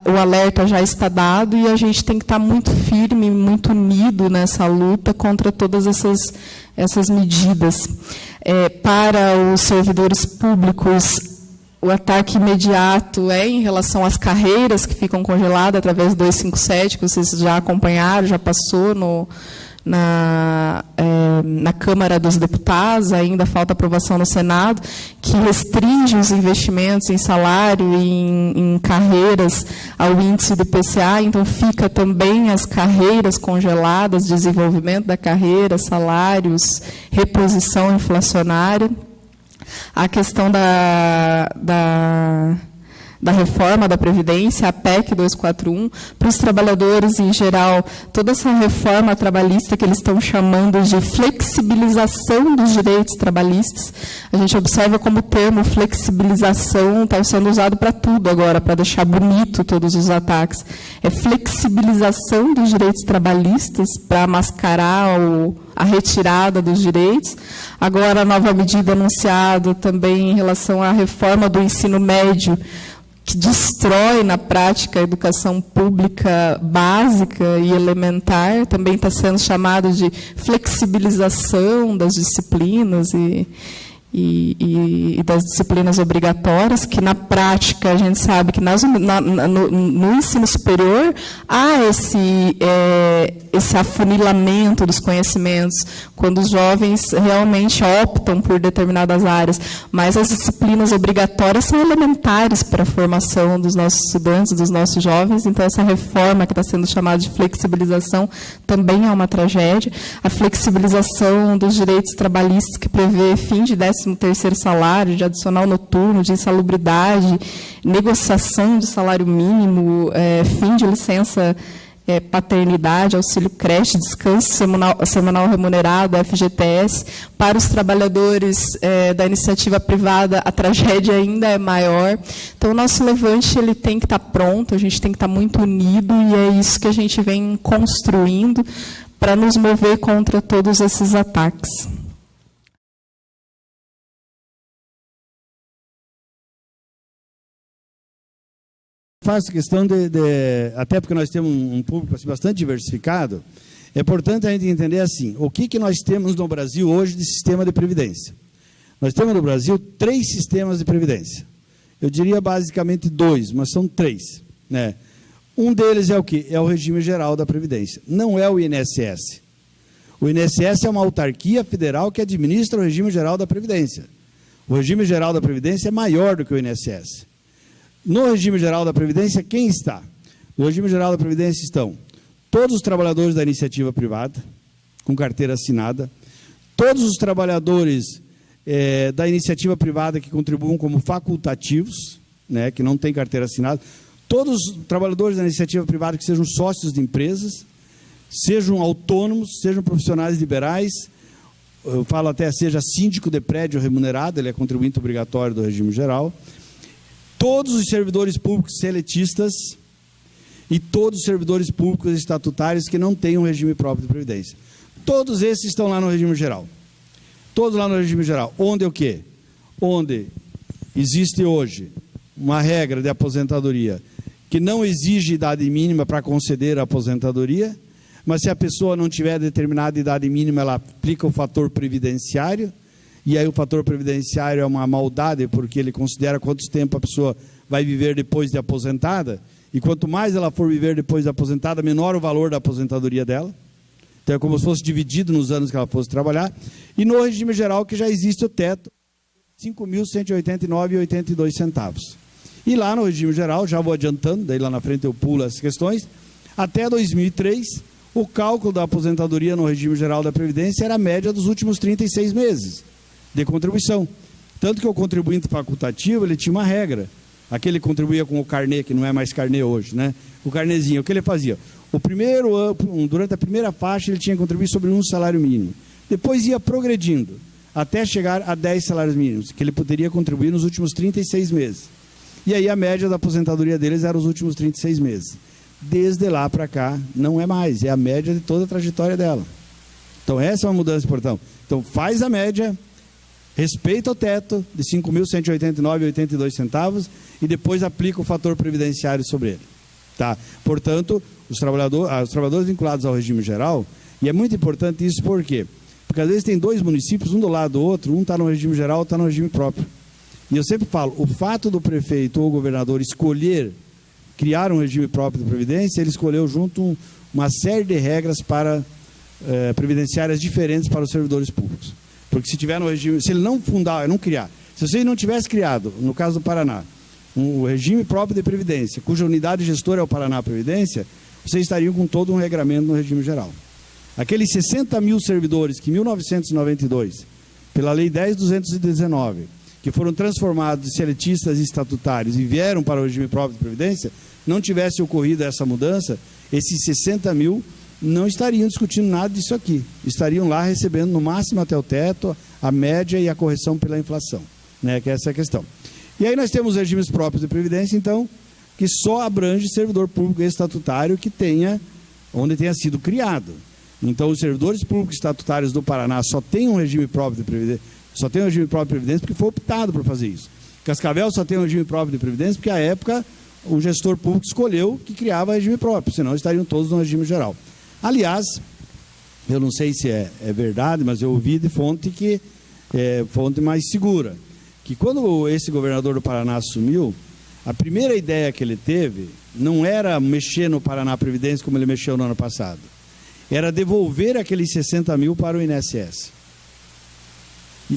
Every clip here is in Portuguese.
o alerta já está dado e a gente tem que estar muito firme, muito unido nessa luta contra todas essas medidas. Para os servidores públicos, o ataque imediato é em relação às carreiras que ficam congeladas através do 257, que vocês já acompanharam, já passou na Câmara dos Deputados, ainda falta aprovação no Senado, que restringe os investimentos em salário e em carreiras ao índice do IPCA, então fica também as carreiras congeladas, desenvolvimento da carreira, salários, reposição inflacionária. A questão da reforma da Previdência, a PEC 241, para os trabalhadores em geral, toda essa reforma trabalhista que eles estão chamando de flexibilização dos direitos trabalhistas, a gente observa como o termo flexibilização está sendo usado para tudo agora, para deixar bonito todos os ataques. É flexibilização dos direitos trabalhistas para mascarar a retirada dos direitos. Agora, a nova medida anunciada também em relação à reforma do ensino médio, que destrói, na prática, a educação pública básica e elementar, também está sendo chamado de flexibilização das disciplinas e das disciplinas obrigatórias, que, na prática, a gente sabe que no ensino superior há esse afunilamento dos conhecimentos, quando os jovens realmente optam por determinadas áreas, mas as disciplinas obrigatórias são elementares para a formação dos nossos estudantes, dos nossos jovens, então essa reforma que está sendo chamada de flexibilização também é uma tragédia. A flexibilização dos direitos trabalhistas, que prevê fim de 13º salário, de adicional noturno, de insalubridade, negociação de salário mínimo, fim de licença paternidade, auxílio creche, descanso semanal remunerado, FGTS. Para os trabalhadores da iniciativa privada, a tragédia ainda é maior. Então, o nosso levante ele tem que estar pronto, a gente tem que estar muito unido, e é isso que a gente vem construindo para nos mover contra todos esses ataques. Faço questão até porque nós temos um público bastante diversificado, é importante a gente entender assim, o que nós temos no Brasil hoje de sistema de previdência. Nós temos no Brasil 3 sistemas de previdência. Eu diria basicamente 2, mas são 3. Né? Um deles é o quê? É o regime geral da Previdência. Não é o INSS. O INSS é uma autarquia federal que administra o regime geral da Previdência. O regime geral da Previdência é maior do que o INSS. No regime geral da Previdência, quem está? No regime geral da Previdência estão todos os trabalhadores da iniciativa privada, com carteira assinada, todos os trabalhadores da iniciativa privada que contribuam como facultativos, né, que não têm carteira assinada, todos os trabalhadores da iniciativa privada que sejam sócios de empresas, sejam autônomos, sejam profissionais liberais, eu falo até seja síndico de prédio remunerado, ele é contribuinte obrigatório do regime geral, todos os servidores públicos seletistas e todos os servidores públicos estatutários que não têm um regime próprio de previdência. Todos esses estão lá no regime geral. Todos lá no regime geral. Onde o quê? Onde existe hoje uma regra de aposentadoria que não exige idade mínima para conceder a aposentadoria, mas se a pessoa não tiver determinada idade mínima, ela aplica o fator previdenciário, e aí o fator previdenciário é uma maldade, porque ele considera quanto tempo a pessoa vai viver depois de aposentada, e quanto mais ela for viver depois de aposentada, menor o valor da aposentadoria dela. Então é como se fosse dividido nos anos que ela fosse trabalhar. E no regime geral, que já existe o teto, R$ 5.189,82. E lá no regime geral, já vou adiantando, daí lá na frente eu pulo as questões, até 2003, o cálculo da aposentadoria no regime geral da Previdência era a média dos últimos 36 meses de contribuição. Tanto que o contribuinte facultativo, ele tinha uma regra. Aquele contribuía com o carnê, que não é mais carnê hoje, né? O carnezinho, o que ele fazia? O primeiro ano, durante a primeira faixa, ele tinha que contribuir sobre 1 salário mínimo. Depois ia progredindo, até chegar a 10 salários mínimos, que ele poderia contribuir nos últimos 36 meses. E aí a média da aposentadoria deles era os últimos 36 meses. Desde lá para cá, não é mais, é a média de toda a trajetória dela. Então essa é uma mudança importante. Então faz a média, respeita o teto de R$ 5.189,82 e depois aplica o fator previdenciário sobre ele. Tá? Portanto, os trabalhadores vinculados ao regime geral, e é muito importante isso por quê? Porque às vezes tem dois municípios, um do lado do outro, um está no regime geral, outro está no regime próprio. E eu sempre falo, o fato do prefeito ou governador escolher criar um regime próprio de previdência, ele escolheu junto uma série de regras para previdenciárias diferentes para os servidores públicos. Porque se tiver no regime, se ele não fundar, não criar, se você não tivesse criado, no caso do Paraná, um regime próprio de previdência, cuja unidade gestora é o Paraná Previdência, vocês estariam com todo um regramento no regime geral. Aqueles 60 mil servidores que em 1992, pela Lei 10.219, que foram transformados de seletistas e estatutários e vieram para o regime próprio de previdência, não tivesse ocorrido essa mudança, esses 60 mil não estariam discutindo nada disso aqui. Estariam lá recebendo no máximo até o teto, a média e a correção pela inflação, né? Que essa é a questão. E aí nós temos regimes próprios de previdência, então, que só abrange servidor público estatutário que tenha, onde tenha sido criado. Então, os servidores públicos estatutários do Paraná só têm um regime próprio de previdência, só tem um regime próprio de previdência porque foi optado por fazer isso. Cascavel só tem um regime próprio de previdência porque, à época, o gestor público escolheu que criava regime próprio, senão estariam todos no regime geral. Aliás, eu não sei se é verdade, mas eu ouvi de fonte que é fonte mais segura, que quando esse governador do Paraná assumiu, a primeira ideia que ele teve não era mexer no Paraná Previdência como ele mexeu no ano passado, era devolver aqueles 60 mil para o INSS.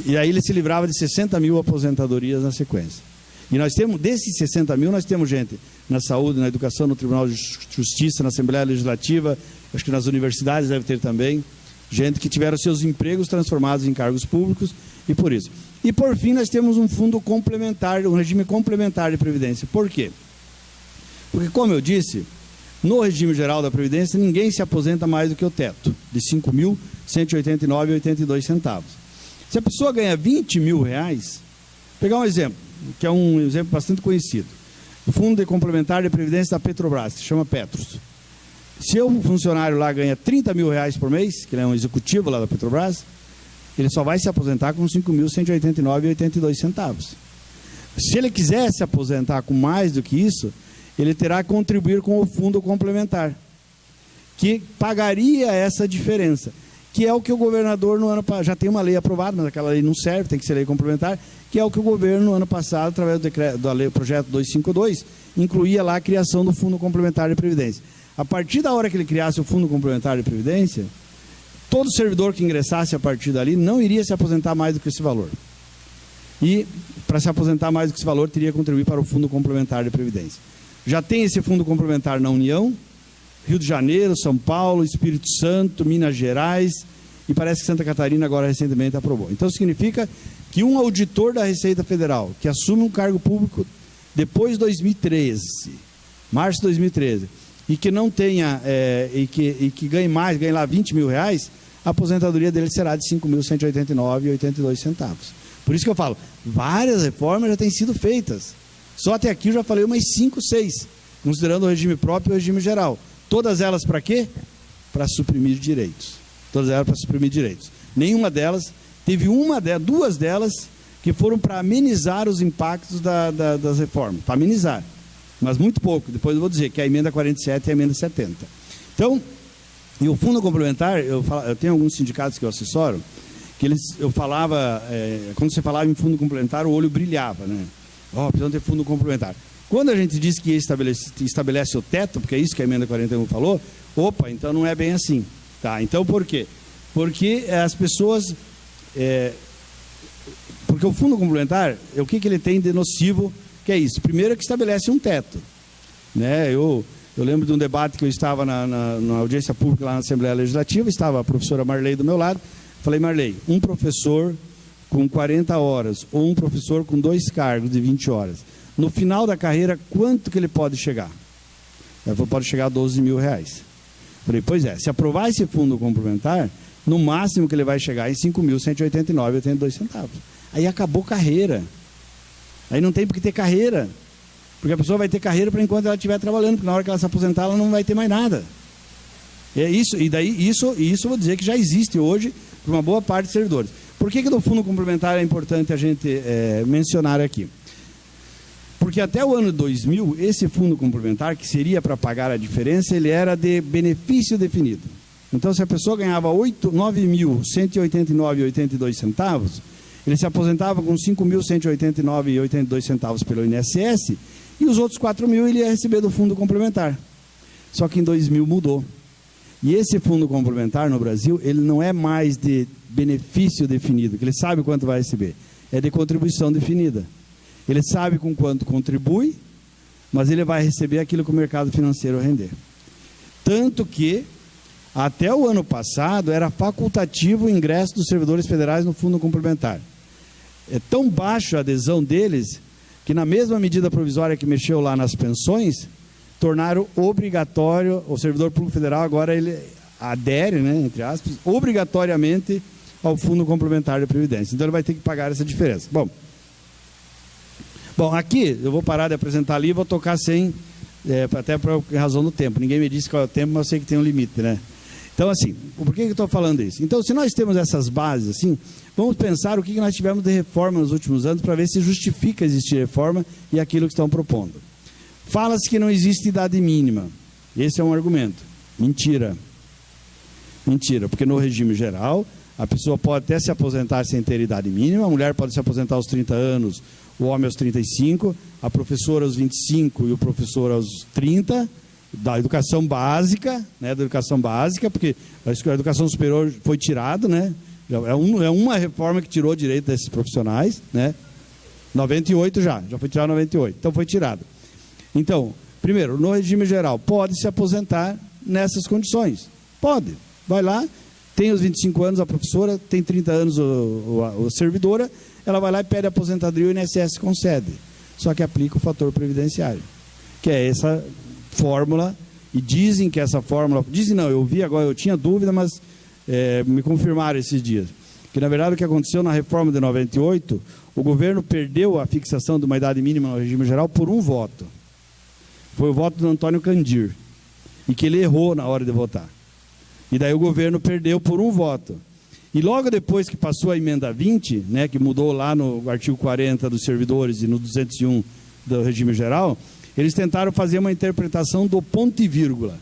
E aí ele se livrava de 60 mil aposentadorias na sequência. E nós temos, desses 60 mil, nós temos gente na saúde, na educação, no Tribunal de Justiça, na Assembleia Legislativa, acho que nas universidades deve ter também, gente que tiveram seus empregos transformados em cargos públicos, e por isso. E por fim, nós temos um fundo complementar, um regime complementar de previdência. Por quê? Porque, como eu disse, no regime geral da previdência, ninguém se aposenta mais do que o teto, de R$ 5.189,82. Se a pessoa ganha R$20 mil, pegar um exemplo, que é um exemplo bastante conhecido, o Fundo de Complementar de Previdência da Petrobras, que se chama Petros. Se o funcionário lá ganha R$30 mil por mês, que ele é um executivo lá da Petrobras, ele só vai se aposentar com R$ 5.189,82. Se ele quiser se aposentar com mais do que isso, ele terá que contribuir com o fundo complementar, que pagaria essa diferença, que é o que o governador no ano passado, já tem uma lei aprovada, mas aquela lei não serve, tem que ser lei complementar, que é o que o governo no ano passado, através do decreto, da lei, projeto 252, incluía lá a criação do Fundo Complementar de Previdência. A partir da hora que ele criasse o Fundo Complementar de Previdência, todo servidor que ingressasse a partir dali não iria se aposentar mais do que esse valor. E, para se aposentar mais do que esse valor, teria que contribuir para o Fundo Complementar de Previdência. Já tem esse fundo complementar na União, Rio de Janeiro, São Paulo, Espírito Santo, Minas Gerais, e parece que Santa Catarina agora recentemente aprovou. Então significa que um auditor da Receita Federal, que assume um cargo público depois de 2013, março de 2013, e que não tenha, e que ganhe mais, ganhe lá R$20 mil, a aposentadoria dele será de R$ 5.189,82. Por isso que eu falo, várias reformas já têm sido feitas. Só até aqui eu já falei umas 5, 6, considerando o regime próprio e o regime geral. Todas elas para quê? Para suprimir direitos. Todas elas para suprimir direitos. Nenhuma delas, teve duas delas que foram para amenizar os impactos das reformas. Para amenizar, mas muito pouco. Depois eu vou dizer que é a emenda 47 e a emenda 70. Então, e o fundo complementar, eu tenho alguns sindicatos que eu assessoro, que eu falava, quando você falava em fundo complementar, o olho brilhava, né? Precisamos ter fundo complementar. Quando a gente diz que estabelece o teto, porque é isso que a emenda 41 falou, então não é bem assim. Tá? Então por quê? Porque as pessoas... porque o fundo complementar, o que ele tem de nocivo, que é isso? Primeiro é que estabelece um teto. Né? Eu lembro de um debate que eu estava na audiência pública lá na Assembleia Legislativa, estava a professora Marley do meu lado, falei, Marley, um professor com 40 horas, ou um professor com 2 cargos de 20 horas, no final da carreira, quanto que ele pode chegar? Ele falou, pode chegar a R$12 mil. Falei, pois é, se aprovar esse fundo complementar, no máximo que ele vai chegar em R$ 5.189,82. Aí acabou carreira. Aí não tem por que ter carreira. Porque a pessoa vai ter carreira para enquanto ela estiver trabalhando, porque na hora que ela se aposentar, ela não vai ter mais nada. É isso, e daí isso eu vou dizer que já existe hoje para uma boa parte de servidores. Por que do fundo complementar é importante a gente mencionar aqui? Porque até o ano 2000, esse fundo complementar, que seria para pagar a diferença, ele era de benefício definido. Então, se a pessoa ganhava 9.189,82 centavos, ele se aposentava com 5.189,82 centavos pelo INSS, e os outros 4.000 ele ia receber do fundo complementar. Só que em 2000 mudou. E esse fundo complementar no Brasil, ele não é mais de benefício definido, que ele sabe quanto vai receber. É de contribuição definida. Ele sabe com quanto contribui, mas ele vai receber aquilo que o mercado financeiro render. Tanto que, até o ano passado, era facultativo o ingresso dos servidores federais no fundo complementar. É tão baixa a adesão deles, que na mesma medida provisória que mexeu lá nas pensões, tornaram obrigatório, o servidor público federal agora ele adere, né, entre aspas, obrigatoriamente ao fundo complementar de previdência. Então ele vai ter que pagar essa diferença. Bom, aqui eu vou parar de apresentar ali e vou tocar sem, até por razão do tempo. Ninguém me disse qual é o tempo, mas eu sei que tem um limite, né? Então, assim, por que eu estou falando isso? Então, se nós temos essas bases, assim, vamos pensar o que nós tivemos de reforma nos últimos anos para ver se justifica existir reforma e aquilo que estão propondo. Fala-se que não existe idade mínima. Esse é um argumento. Mentira. Mentira, porque no regime geral, a pessoa pode até se aposentar sem ter idade mínima, a mulher pode se aposentar aos 30 anos, o homem aos 35, a professora aos 25 e o professor aos 30, da educação básica, né, da educação básica, porque a educação superior foi tirado, né, é uma reforma que tirou o direito desses profissionais, né, 98 já foi tirado em 98, então foi tirado. Então, primeiro, no regime geral, pode se aposentar nessas condições, pode, vai lá, tem os 25 anos a professora, tem 30 anos a servidora, ela vai lá e pede aposentadoria e o INSS concede. Só que aplica o fator previdenciário, que é essa fórmula, e dizem que essa fórmula, dizem não, eu vi agora, eu tinha dúvida, mas me confirmaram esses dias, que na verdade o que aconteceu na reforma de 98, o governo perdeu a fixação de uma idade mínima no regime geral por um voto. Foi o voto do Antônio Candir, e que ele errou na hora de votar. E daí o governo perdeu por um voto. E logo depois que passou a emenda 20, né, que mudou lá no artigo 40 dos servidores e no 201 do regime geral, eles tentaram fazer uma interpretação do ponto e vírgula.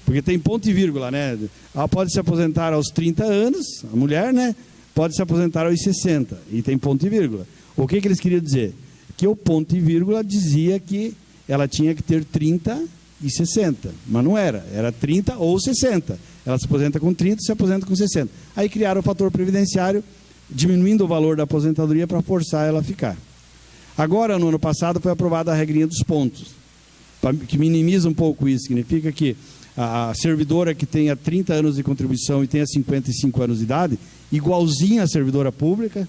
Porque tem ponto e vírgula, né? Ela pode se aposentar aos 30 anos, a mulher, né? Pode se aposentar aos 60, e tem ponto e vírgula. O que eles queriam dizer? Que o ponto e vírgula dizia que ela tinha que ter 30 e 60, mas não era, era 30 ou 60. Ela se aposenta com 30 e se aposenta com 60. Aí criaram o fator previdenciário, diminuindo o valor da aposentadoria para forçar ela a ficar. Agora, no ano passado, foi aprovada a regrinha dos pontos, que minimiza um pouco isso. Significa que a servidora que tenha 30 anos de contribuição e tenha 55 anos de idade, igualzinha à servidora pública,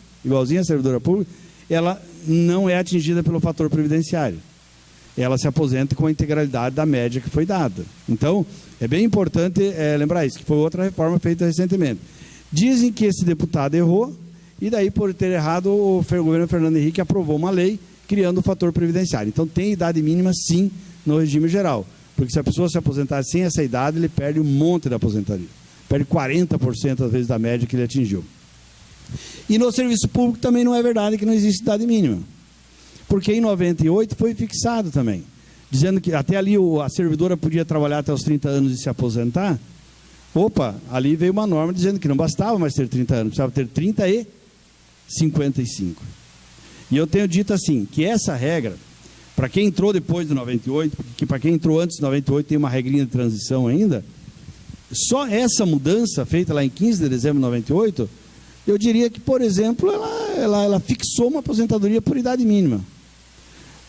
ela não é atingida pelo fator previdenciário. Ela se aposenta com a integralidade da média que foi dada. Então, é bem importante lembrar isso, que foi outra reforma feita recentemente. Dizem que esse deputado errou, e daí, por ter errado, o governo Fernando Henrique aprovou uma lei criando o fator previdenciário. Então, tem idade mínima, sim, no regime geral. Porque se a pessoa se aposentar sem essa idade, ele perde um monte da aposentadoria. Perde 40% às vezes da média que ele atingiu. E no serviço público também não é verdade que não existe idade mínima. Porque em 98 foi fixado também, dizendo que até ali a servidora podia trabalhar até os 30 anos e se aposentar. Opa, ali veio uma norma dizendo que não bastava mais ter 30 anos, precisava ter 30 e 55. E eu tenho dito assim, que essa regra, para quem entrou depois de 98, que para quem entrou antes de 98 tem uma regrinha de transição ainda, só essa mudança feita lá em 15 de dezembro de 98, eu diria que, por exemplo, ela fixou uma aposentadoria por idade mínima.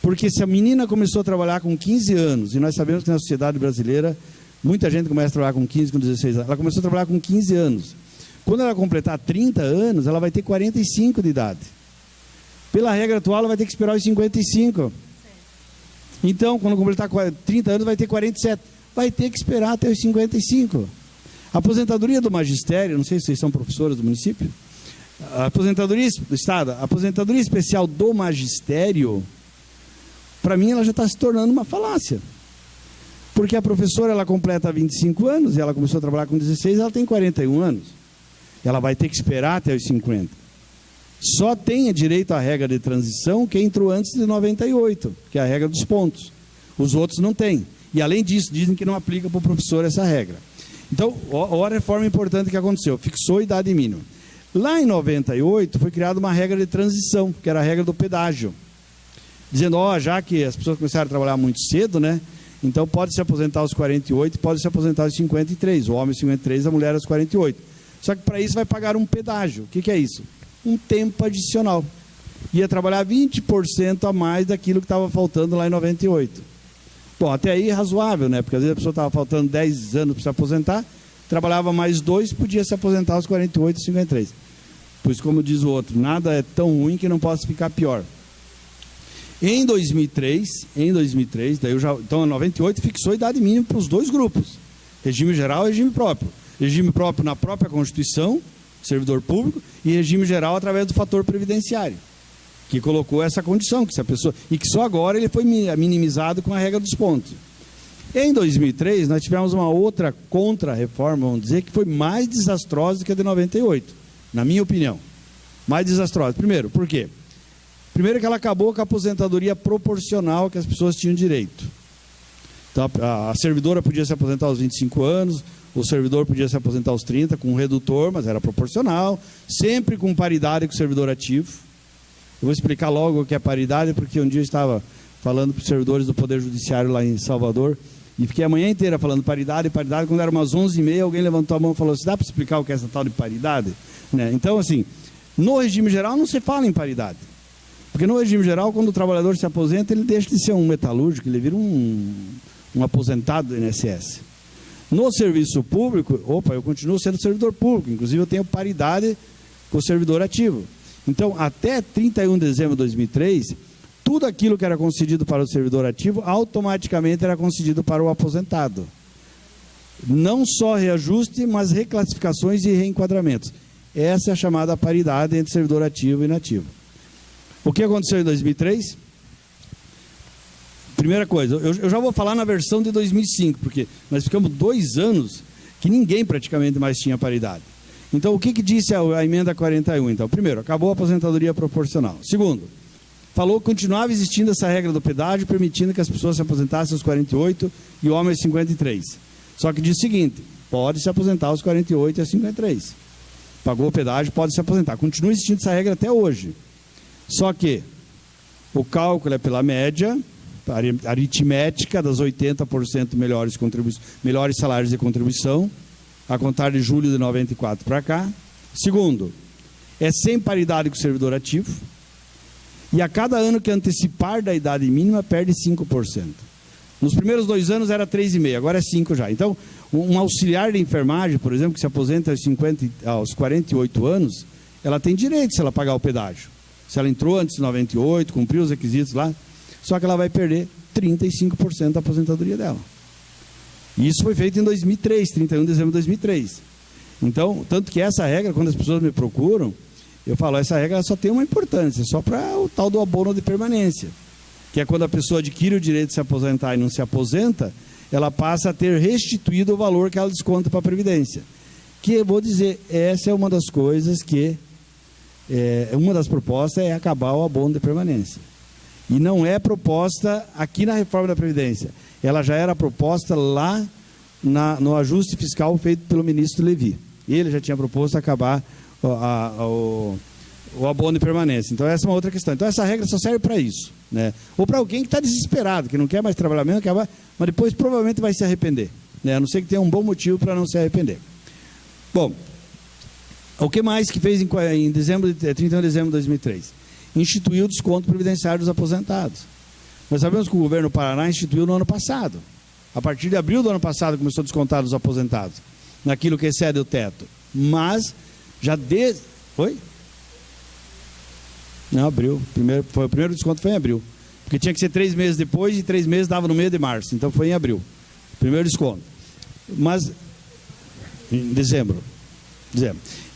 Porque se a menina começou a trabalhar com 15 anos, e nós sabemos que na sociedade brasileira, muita gente começa a trabalhar com 15, com 16 anos, ela começou a trabalhar com 15 anos. Quando ela completar 30 anos, ela vai ter 45 de idade. Pela regra atual, ela vai ter que esperar os 55. Então, quando completar 30 anos, vai ter 47. Vai ter que esperar até os 55. A aposentadoria do magistério, não sei se vocês são professores do município, a aposentadoria do Estado, a aposentadoria especial do magistério, para mim ela já está se tornando uma falácia. Porque a professora, ela completa 25 anos, e ela começou a trabalhar com 16, ela tem 41 anos. Ela vai ter que esperar até os 50. Só tem direito à regra de transição quem entrou antes de 98, que é a regra dos pontos. Os outros não têm. E, além disso, dizem que não aplica para o professor essa regra. Então, olha a reforma importante que aconteceu. Fixou a idade mínima. Lá em 98, foi criada uma regra de transição, que era a regra do pedágio. Dizendo, já que as pessoas começaram a trabalhar muito cedo, né? Então, pode se aposentar aos 48, pode se aposentar aos 53. O homem aos 53, a mulher aos 48. Só que, para isso, vai pagar um pedágio. O que é isso? Um tempo adicional. Ia trabalhar 20% a mais daquilo que estava faltando lá em 98. Bom, até aí razoável, né? Porque às vezes a pessoa estava faltando 10 anos para se aposentar, trabalhava mais 2, podia se aposentar aos 48 e 53. Pois, como diz o outro, nada é tão ruim que não possa ficar pior. Em 2003, então em 98 fixou a idade mínima para os dois grupos, regime geral e regime próprio. Regime próprio na própria Constituição, servidor público, e regime geral através do fator previdenciário, que colocou essa condição, que se a pessoa, e que só agora ele foi minimizado com a regra dos pontos. Em 2003, nós tivemos uma outra contra-reforma, vamos dizer, que foi mais desastrosa do que a de 98, na minha opinião. Mais desastrosa. Primeiro, por quê? Primeiro que ela acabou com a aposentadoria proporcional que as pessoas tinham direito. Então, a servidora podia se aposentar aos 25 anos, o servidor podia se aposentar aos 30, com um redutor, mas era proporcional, sempre com paridade com o servidor ativo. Eu vou explicar logo o que é paridade, porque um dia eu estava falando para os servidores do Poder Judiciário lá em Salvador, e fiquei a manhã inteira falando paridade, quando era umas 11h30, alguém levantou a mão e falou assim, dá para explicar o que é essa tal de paridade? Né? Então, assim, no regime geral não se fala em paridade. Porque no regime geral, quando o trabalhador se aposenta, ele deixa de ser um metalúrgico, ele vira um aposentado do INSS. No serviço público, eu continuo sendo servidor público, inclusive eu tenho paridade com o servidor ativo. Então, até 31 de dezembro de 2003, tudo aquilo que era concedido para o servidor ativo, automaticamente era concedido para o aposentado. Não só reajuste, mas reclassificações e reenquadramentos. Essa é a chamada paridade entre servidor ativo e inativo. O que aconteceu em 2003? Primeira coisa, eu já vou falar na versão de 2005, porque nós ficamos 2 anos que ninguém praticamente mais tinha paridade. Então, o que disse a emenda 41? Então, primeiro, acabou a aposentadoria proporcional. Segundo, falou que continuava existindo essa regra do pedágio, permitindo que as pessoas se aposentassem aos 48 e o homem aos 53. Só que diz o seguinte, pode se aposentar aos 48 e aos 53. Pagou o pedágio, pode se aposentar. Continua existindo essa regra até hoje. Só que o cálculo é pela média aritmética das 80% melhores salários de contribuição, a contar de julho de 94 para cá. Segundo, é sem paridade com o servidor ativo, e a cada ano que antecipar da idade mínima, perde 5%. Nos primeiros 2 anos era 3,5%, agora é 5% já. Então, um auxiliar de enfermagem, por exemplo, que se aposenta aos 48 anos, ela tem direito se ela pagar o pedágio. Se ela entrou antes de 98, cumpriu os requisitos lá, só que ela vai perder 35% da aposentadoria dela. E isso foi feito em 2003, 31 de dezembro de 2003. Então, tanto que essa regra, quando as pessoas me procuram, eu falo, essa regra só tem uma importância, só para o tal do abono de permanência, que é quando a pessoa adquire o direito de se aposentar e não se aposenta, ela passa a ter restituído o valor que ela desconta para a Previdência. Que eu vou dizer, essa é uma das coisas que, uma das propostas é acabar o abono de permanência. E não é proposta aqui na reforma da Previdência, ela já era proposta lá no ajuste fiscal feito pelo ministro Levi. Ele já tinha proposto acabar o abono de permanência. Então essa é uma outra questão. Então essa regra só serve para isso, né? Ou para alguém que está desesperado, que não quer mais trabalhar mesmo, mas depois provavelmente vai se arrepender, né? A não ser que tenha um bom motivo para não se arrepender. Bom, o que mais que fez em 31 de dezembro de 2003? Instituiu o desconto previdenciário dos aposentados. Nós sabemos que o governo do Paraná instituiu no ano passado. A partir de abril do ano passado começou a descontar dos aposentados, naquilo que excede o teto. Mas já desde... Foi? Não, abril. O primeiro desconto foi em abril. Porque tinha que ser 3 meses depois e 3 meses dava no meio de março. Então foi em abril. Primeiro desconto. Mas em dezembro.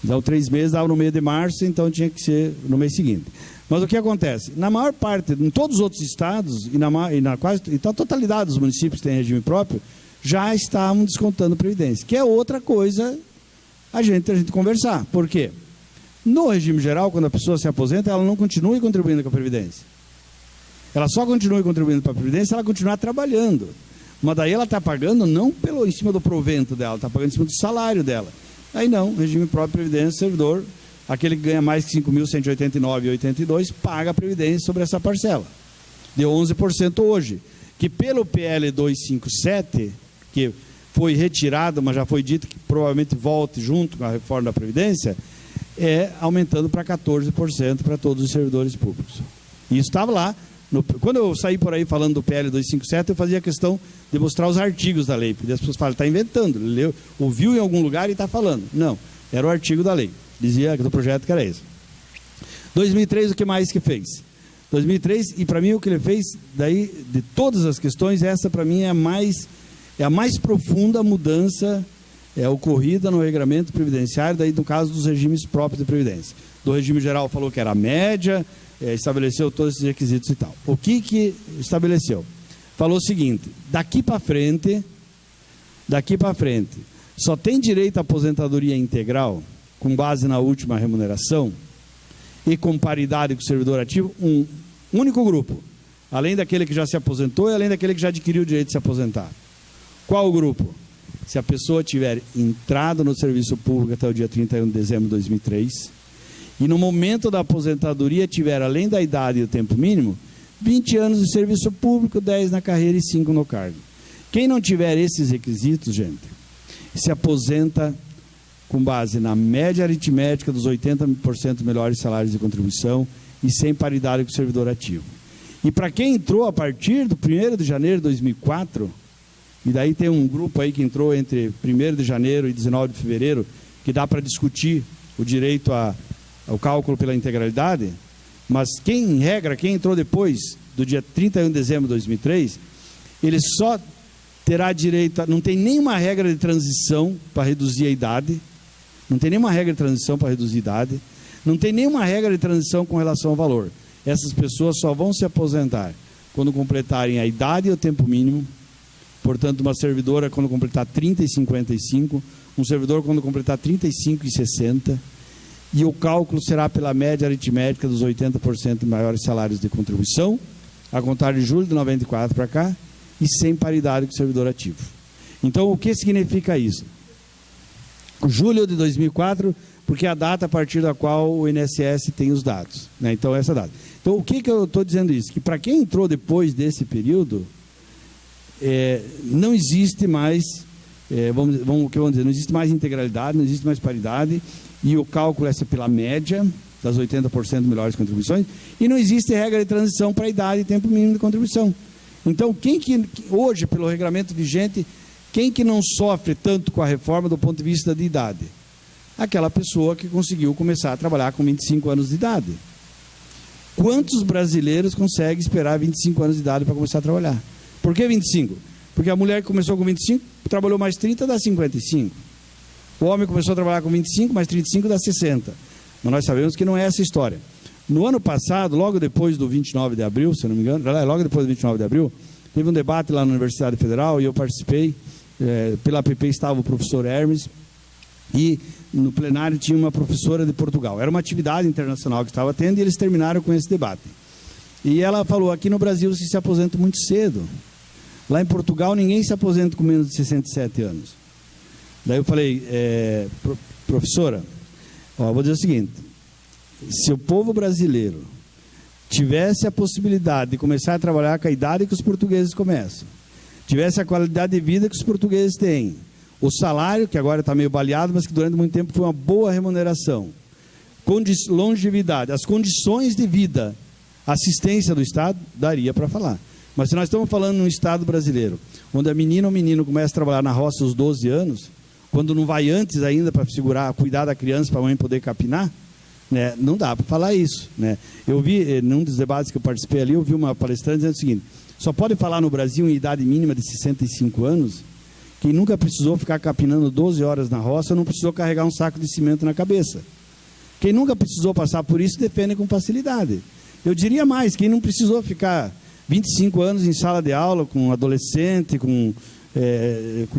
Então 3 meses dava no meio de março, então tinha que ser no mês seguinte. Mas o que acontece? Na maior parte, em todos os outros estados, e na totalidade dos municípios que têm regime próprio, já estavam descontando Previdência. Que é outra coisa a gente conversar. Por quê? No regime geral, quando a pessoa se aposenta, ela não continua contribuindo com a Previdência. Ela só continua contribuindo para a Previdência se ela continuar trabalhando. Mas daí ela está pagando não em cima do provento dela, está pagando em cima do salário dela. Aí não, regime próprio de Previdência, servidor, aquele que ganha mais que 5.189,82, paga a Previdência sobre essa parcela. De 11% hoje. Que pelo PL 257, que foi retirado, mas já foi dito que provavelmente volte junto com a reforma da Previdência, é aumentando para 14% para todos os servidores públicos. E isso estava lá. Quando eu saí por aí falando do PL 257, eu fazia questão de mostrar os artigos da lei, porque as pessoas falam, está inventando, leu, ouviu em algum lugar e está falando. Não, era o artigo da lei, dizia do projeto que era esse. 2003, o que mais que fez? 2003, e para mim o que ele fez, daí, de todas as questões, essa para mim é a mais profunda mudança ocorrida no regramento previdenciário, daí no caso dos regimes próprios de previdência. Do regime geral falou que era a média, estabeleceu todos esses requisitos e tal. O que estabeleceu? Falou o seguinte, daqui para frente, só tem direito à aposentadoria integral, com base na última remuneração, e com paridade com o servidor ativo, um único grupo, além daquele que já se aposentou e além daquele que já adquiriu o direito de se aposentar. Qual o grupo? Se a pessoa tiver entrado no serviço público até o dia 31 de dezembro de 2003, e no momento da aposentadoria tiver, além da idade e do tempo mínimo, 20 anos de serviço público, 10 na carreira e 5 no cargo. Quem não tiver esses requisitos, gente, se aposenta com base na média aritmética dos 80% melhores salários de contribuição e sem paridade com o servidor ativo. E para quem entrou a partir do 1º de janeiro de 2004, e daí tem um grupo aí que entrou entre 1º de janeiro e 19 de fevereiro, que dá para discutir o direito ao cálculo pela integralidade, mas em regra, quem entrou depois do dia 31 de dezembro de 2003, ele só terá direito, não tem nenhuma regra de transição para reduzir a idade, não tem nenhuma regra de transição para reduzir a idade, não tem nenhuma regra de transição com relação ao valor. Essas pessoas só vão se aposentar quando completarem a idade e o tempo mínimo, portanto, uma servidora quando completar 30 e 55, um servidor quando completar 35 e 60, e o cálculo será pela média aritmética dos 80% maiores salários de contribuição, a contar de julho de 94 para cá, e sem paridade com o servidor ativo. Então, o que significa isso? Julho de 2004, porque é a data a partir da qual o INSS tem os dados, né? Então, essa data. Então, o que eu estou dizendo isso? Que para quem entrou depois desse período, não existe mais, não existe mais integralidade, não existe mais paridade, e o cálculo é pela média das 80% melhores contribuições, e não existe regra de transição para a idade e tempo mínimo de contribuição. Então, hoje, pelo regulamento vigente, quem que não sofre tanto com a reforma do ponto de vista de idade? Aquela pessoa que conseguiu começar a trabalhar com 25 anos de idade. Quantos brasileiros conseguem esperar 25 anos de idade para começar a trabalhar? Por que 25? Porque a mulher que começou com 25, trabalhou mais 30, dá 55. O homem começou a trabalhar com 25, mais 35, dá 60. Mas nós sabemos que não é essa história. No ano passado, logo depois do 29 de abril, se eu não me engano, logo depois do 29 de abril, teve um debate lá na Universidade Federal e eu participei. Pela APP estava o professor Hermes e no plenário tinha uma professora de Portugal. Era uma atividade internacional que estava tendo e eles terminaram com esse debate. E ela falou, aqui no Brasil se aposenta muito cedo. Lá em Portugal ninguém se aposenta com menos de 67 anos. Daí eu falei, professora, vou dizer o seguinte, se o povo brasileiro tivesse a possibilidade de começar a trabalhar com a idade que os portugueses começam, tivesse a qualidade de vida que os portugueses têm, o salário, que agora está meio baleado, mas que durante muito tempo foi uma boa remuneração, longevidade, as condições de vida, assistência do Estado, daria para falar. Mas se nós estamos falando num Estado brasileiro, onde a menina ou menino começa a trabalhar na roça aos 12 anos, quando não vai antes ainda para cuidar da criança para a mãe poder capinar, né, não dá para falar isso, né? Eu vi, num dos debates que eu participei ali, eu vi uma palestrante dizendo o seguinte, só pode falar no Brasil em idade mínima de 65 anos, quem nunca precisou ficar capinando 12 horas na roça, não precisou carregar um saco de cimento na cabeça. Quem nunca precisou passar por isso, defende com facilidade. Eu diria mais, quem não precisou ficar 25 anos em sala de aula, com adolescente, com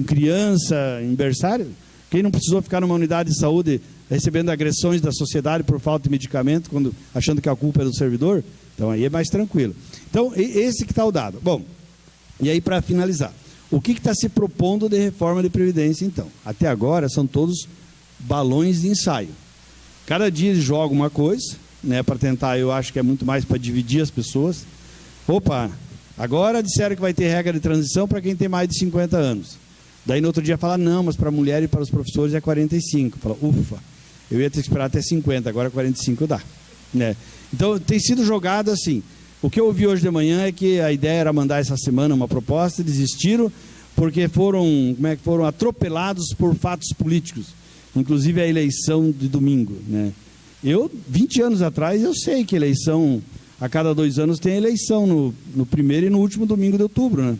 criança, em berçário, Quem não precisou ficar numa unidade de saúde recebendo agressões da sociedade por falta de medicamento, achando que a culpa é do servidor, então aí é mais tranquilo. Então, esse que está o dado. Bom, e aí para finalizar, o que está se propondo de reforma de Previdência então? Até agora são todos balões de ensaio. Cada dia eles jogam uma coisa, né, para tentar, eu acho que é muito mais para dividir as pessoas. Opa, agora disseram que vai ter regra de transição para quem tem mais de 50 anos. Daí no outro dia fala, não, mas para a mulher e para os professores é 45. Fala, ufa, eu ia ter que esperar até 50, agora 45 dá. Né? Então tem sido jogado assim. O que eu ouvi hoje de manhã é que a ideia era mandar essa semana uma proposta, desistiram, porque foram atropelados por fatos políticos, inclusive a eleição de domingo. Né? 20 anos atrás, eu sei que eleição, a cada 2 anos tem eleição, no primeiro e no último domingo de outubro, né?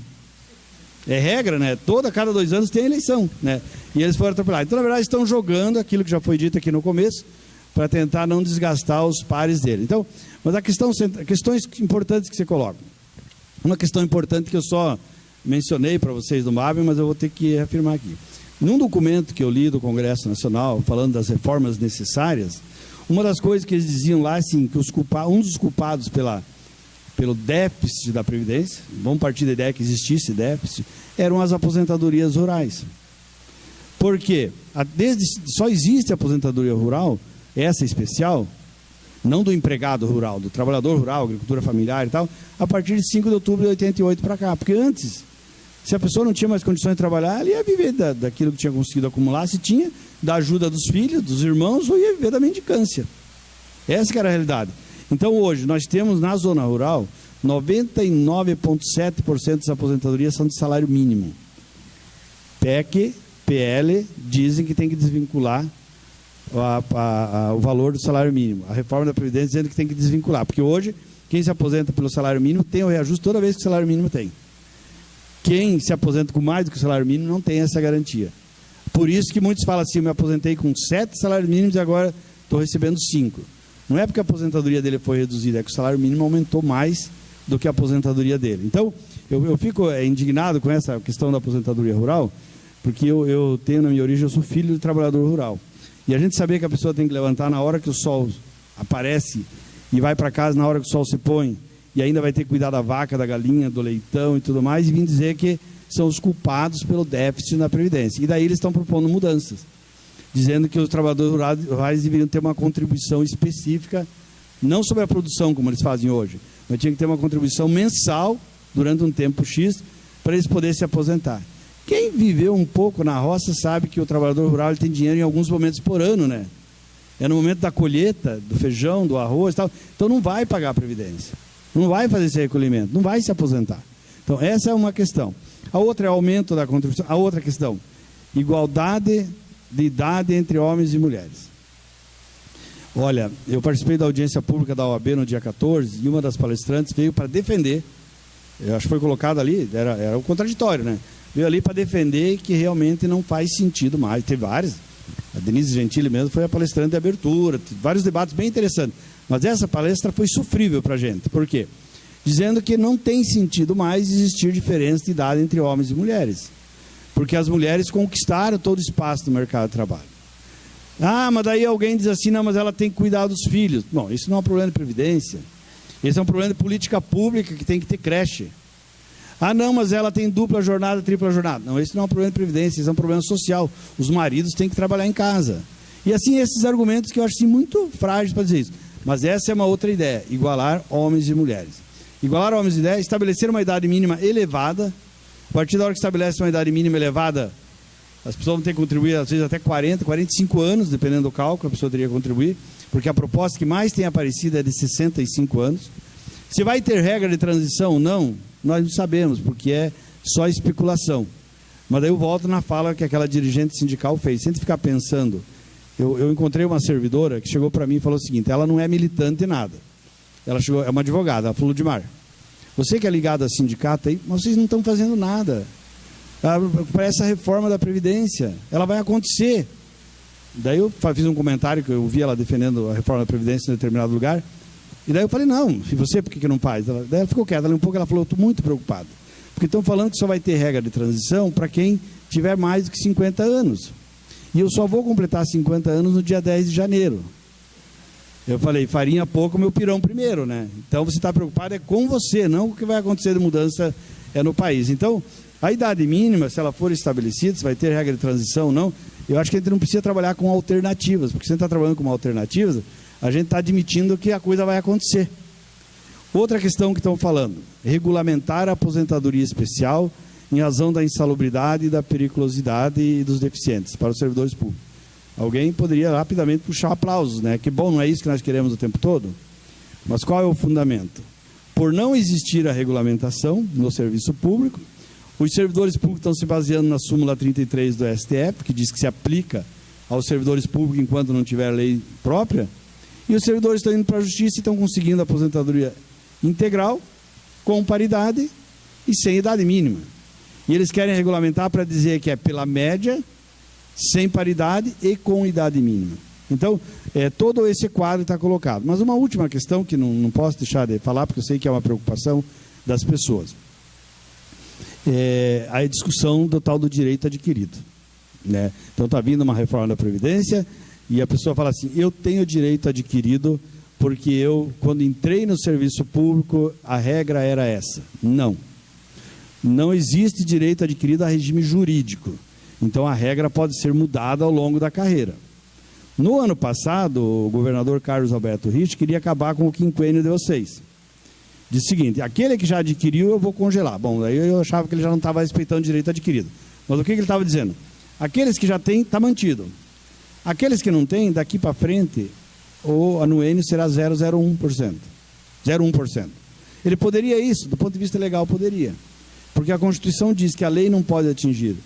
É regra, né? A cada 2 anos tem eleição, né? E eles foram atropelados. Então, na verdade, estão jogando aquilo que já foi dito aqui no começo, para tentar não desgastar os pares dele. Então, mas questões importantes que você coloca. Uma questão importante que eu só mencionei para vocês do MAB, mas eu vou ter que reafirmar aqui. Num documento que eu li do Congresso Nacional, falando das reformas necessárias, uma das coisas que eles diziam lá, assim, que um dos culpados pelo déficit da Previdência, vamos partir da ideia que existisse déficit, eram as aposentadorias rurais. Por quê? Só existe a aposentadoria rural, essa especial, não do empregado rural, do trabalhador rural, agricultura familiar e tal, a partir de 5 de outubro de 88 para cá. Porque antes, se a pessoa não tinha mais condições de trabalhar, ela ia viver daquilo que tinha conseguido acumular, se tinha, da ajuda dos filhos, dos irmãos, ou ia viver da mendicância. Essa que era a realidade. Então hoje, nós temos na zona rural, 99,7% das aposentadorias são de salário mínimo. PEC, PL, dizem que tem que desvincular o valor do salário mínimo. A reforma da Previdência dizendo que tem que desvincular, porque hoje, quem se aposenta pelo salário mínimo tem o reajuste toda vez que o salário mínimo tem. Quem se aposenta com mais do que o salário mínimo não tem essa garantia. Por isso que muitos falam assim, eu me aposentei com 7 salários mínimos e agora estou recebendo 5. Não é porque a aposentadoria dele foi reduzida, é que o salário mínimo aumentou mais do que a aposentadoria dele. Então, eu fico indignado com essa questão da aposentadoria rural, porque eu tenho na minha origem, eu sou filho de trabalhador rural. E a gente sabia que a pessoa tem que levantar na hora que o sol aparece e vai para casa na hora que o sol se põe, e ainda vai ter que cuidar da vaca, da galinha, do leitão e tudo mais, e vim dizer que são os culpados pelo déficit na Previdência. E daí eles estão propondo mudanças, dizendo que os trabalhadores rurais deveriam ter uma contribuição específica, não sobre a produção, como eles fazem hoje, mas tinha que ter uma contribuição mensal, durante um tempo X, para eles poderem se aposentar. Quem viveu um pouco na roça sabe que o trabalhador rural ele tem dinheiro em alguns momentos por ano, né? É no momento da colheita, do feijão, do arroz e tal. Então não vai pagar a Previdência. Não vai fazer esse recolhimento, não vai se aposentar. Então essa é uma questão. A outra é o aumento da contribuição. A outra questão, igualdade de idade entre homens e mulheres. Olha, eu participei da audiência pública da OAB no dia 14 e uma das palestrantes veio para defender, eu acho que foi colocado ali, era o contraditório, né? Veio ali para defender que realmente não faz sentido mais. Teve várias, a Denise Gentili mesmo foi a palestrante de abertura, vários debates bem interessantes. Mas essa palestra foi sofrível para a gente. Por quê? Dizendo que não tem sentido mais existir diferença de idade entre homens e mulheres. Porque as mulheres conquistaram todo o espaço do mercado de trabalho. Ah, mas daí alguém diz assim, não, mas ela tem que cuidar dos filhos. Bom, isso não é um problema de previdência. Esse é um problema de política pública que tem que ter creche. Ah, não, mas ela tem dupla jornada, tripla jornada. Não, esse não é um problema de previdência, esse é um problema social. Os maridos têm que trabalhar em casa. E assim, esses argumentos que eu acho assim, muito frágeis para dizer isso. Mas essa é uma outra ideia, igualar homens e mulheres. Igualar homens e mulheres, estabelecer uma idade mínima elevada. A partir da hora que estabelece uma idade mínima elevada, as pessoas vão ter que contribuir, às vezes, até 40, 45 anos, dependendo do cálculo, a pessoa teria que contribuir, porque a proposta que mais tem aparecido é de 65 anos. Se vai ter regra de transição ou não, nós não sabemos, porque é só especulação. Mas daí eu volto na fala que aquela dirigente sindical fez. Sem ficar pensando, eu encontrei uma servidora que chegou para mim e falou o seguinte, ela não é militante nada. Ela chegou, é uma advogada, ela falou, Ludmar, você que é ligado a sindicato aí, mas vocês não estão fazendo nada. Para essa reforma da Previdência, ela vai acontecer. Daí eu fiz um comentário que eu vi ela defendendo a reforma da Previdência em determinado lugar, e daí eu falei, não, e você por que não faz? Daí ela ficou quieta, um pouco ela falou, eu estou muito preocupado, porque estão falando que só vai ter regra de transição para quem tiver mais do que 50 anos. E eu só vou completar 50 anos no dia 10 de janeiro. Eu falei, farinha pouco, meu pirão primeiro, né? Então você está preocupado é com você, não o que vai acontecer de mudança no país. Então, a idade mínima, se ela for estabelecida, se vai ter regra de transição ou não, eu acho que a gente não precisa trabalhar com alternativas, porque se a gente está trabalhando com alternativas, a gente está admitindo que a coisa vai acontecer. Outra questão que estão falando, regulamentar a aposentadoria especial em razão da insalubridade, da periculosidade e dos deficientes para os servidores públicos. Alguém poderia rapidamente puxar aplausos, né? Que bom, não é isso que nós queremos o tempo todo? Mas qual é o fundamento? Por não existir a regulamentação no serviço público, os servidores públicos estão se baseando na súmula 33 do STF, que diz que se aplica aos servidores públicos enquanto não tiver lei própria, e os servidores estão indo para a justiça e estão conseguindo a aposentadoria integral, com paridade e sem idade mínima. E eles querem regulamentar para dizer que é pela média, sem paridade e com idade mínima. Então, todo esse quadro está colocado. Mas uma última questão que não posso deixar de falar, porque eu sei que é uma preocupação das pessoas. A discussão do tal do direito adquirido, né? Então está vindo uma reforma da Previdência e a pessoa fala assim, eu tenho direito adquirido porque eu, quando entrei no serviço público, a regra era essa. Não existe direito adquirido a regime jurídico. Então a regra pode ser mudada ao longo da carreira. No ano passado, o governador Carlos Alberto Rich queria acabar com o quinquênio de vocês. Diz o seguinte, aquele que já adquiriu eu vou congelar. Bom, aí eu achava que ele já não estava respeitando o direito adquirido. Mas o que ele estava dizendo? Aqueles que já têm, está mantido. Aqueles que não têm, daqui para frente, o anuênio será 0,01%. 0,1%. Ele poderia isso, do ponto de vista legal, poderia. Porque a Constituição diz que a lei não pode atingir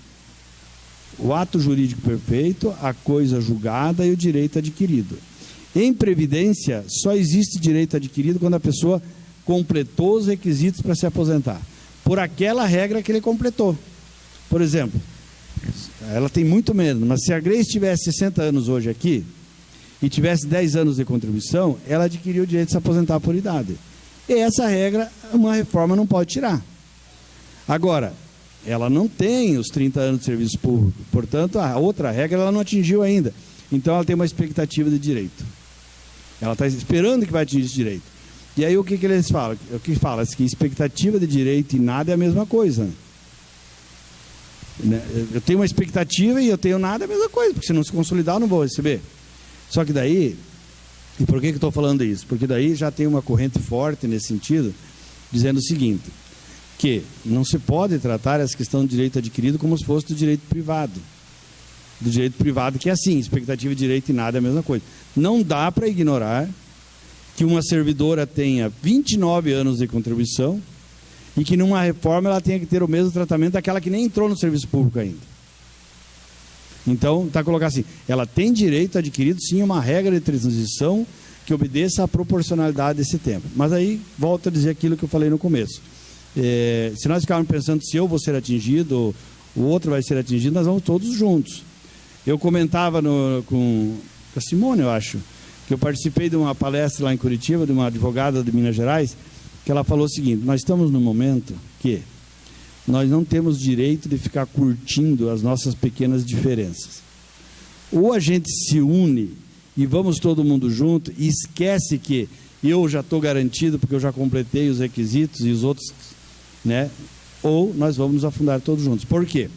o ato jurídico perfeito, a coisa julgada e o direito adquirido. Em Previdência, só existe direito adquirido quando a pessoa completou os requisitos para se aposentar. Por aquela regra que ele completou. Por exemplo, ela tem muito menos, mas se a Grace tivesse 60 anos hoje aqui e tivesse 10 anos de contribuição, ela adquiriu o direito de se aposentar por idade. E essa regra, uma reforma não pode tirar. Agora, ela não tem os 30 anos de serviço público, portanto, a outra regra ela não atingiu ainda. Então, ela tem uma expectativa de direito. Ela está esperando que vai atingir esse direito. E aí, o que eles falam? O que fala? Que expectativa de direito e nada é a mesma coisa. Eu tenho uma expectativa e eu tenho nada é a mesma coisa, porque se não se consolidar, eu não vou receber. Só que daí, e por que eu estou falando isso? Porque daí já tem uma corrente forte nesse sentido, dizendo o seguinte, que não se pode tratar essa questão do direito adquirido como se fosse do direito privado. Do direito privado que é assim, expectativa de direito e nada é a mesma coisa. Não dá para ignorar que uma servidora tenha 29 anos de contribuição e que numa reforma ela tenha que ter o mesmo tratamento daquela que nem entrou no serviço público ainda. Então, está colocado assim, ela tem direito adquirido sim uma regra de transição que obedeça à proporcionalidade desse tempo. Mas aí, volto a dizer aquilo que eu falei no começo. Se nós ficarmos pensando se eu vou ser atingido, o outro vai ser atingido, nós vamos todos juntos. Eu comentava com a Simone, eu acho, que eu participei de uma palestra lá em Curitiba, de uma advogada de Minas Gerais, que ela falou o seguinte, nós estamos num momento que nós não temos direito de ficar curtindo as nossas pequenas diferenças. Ou a gente se une e vamos todo mundo junto e esquece que eu já estou garantido porque eu já completei os requisitos e os outros, né? Ou nós vamos nos afundar todos juntos. Por quê?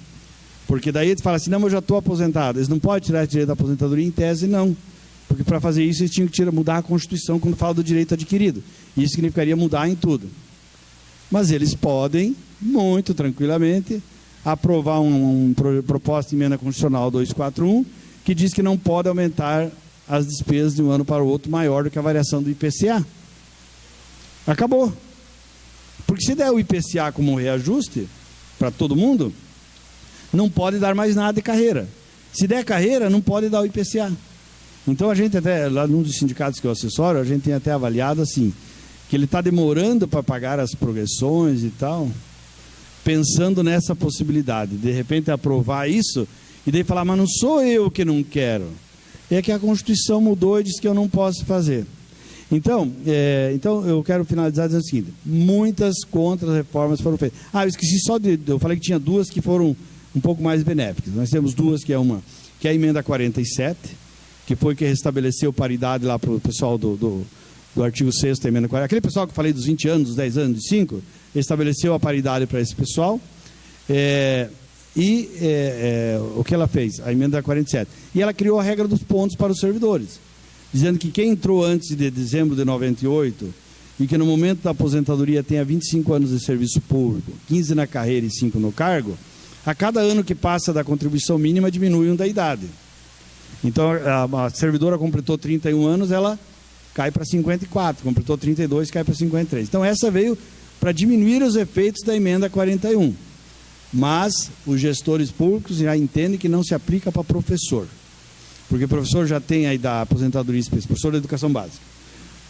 Porque daí eles falam assim, não, mas eu já estou aposentado. Eles não podem tirar esse direito da aposentadoria em tese, não. Porque para fazer isso eles tinham que mudar a Constituição quando fala do direito adquirido. Isso significaria mudar em tudo. Mas eles podem, muito tranquilamente, aprovar uma proposta de emenda constitucional 241, que diz que não pode aumentar as despesas de um ano para o outro maior do que a variação do IPCA. Acabou. Porque se der o IPCA como reajuste para todo mundo, não pode dar mais nada de carreira. Se der carreira, não pode dar o IPCA. Então a gente até, lá num dos sindicatos que eu assessoro, a gente tem até avaliado assim, que ele está demorando para pagar as progressões e tal, pensando nessa possibilidade, de repente aprovar isso, e daí falar, mas não sou eu que não quero, é que a Constituição mudou e diz que eu não posso fazer. Então eu quero finalizar dizendo o seguinte, muitas contra-reformas foram feitas. Eu esqueci só eu falei que tinha duas que foram um pouco mais benéficas. Nós temos duas, que é uma que é a emenda 47, que foi que restabeleceu paridade lá para o pessoal do artigo 6º da emenda 40. Aquele pessoal que eu falei dos 20 anos, dos 10 anos, dos 5, estabeleceu a paridade para esse pessoal. O que ela fez? A emenda 47. E ela criou a regra dos pontos para os servidores, dizendo que quem entrou antes de dezembro de 98 e que no momento da aposentadoria tenha 25 anos de serviço público, 15 na carreira e 5 no cargo, a cada ano que passa da contribuição mínima diminui da idade. Então, a servidora completou 31 anos, ela cai para 54, completou 32, cai para 53. Então, essa veio para diminuir os efeitos da emenda 41. Mas os gestores públicos já entendem que não se aplica para professor. Porque o professor já tem aí da aposentadoria específica, professor da educação básica.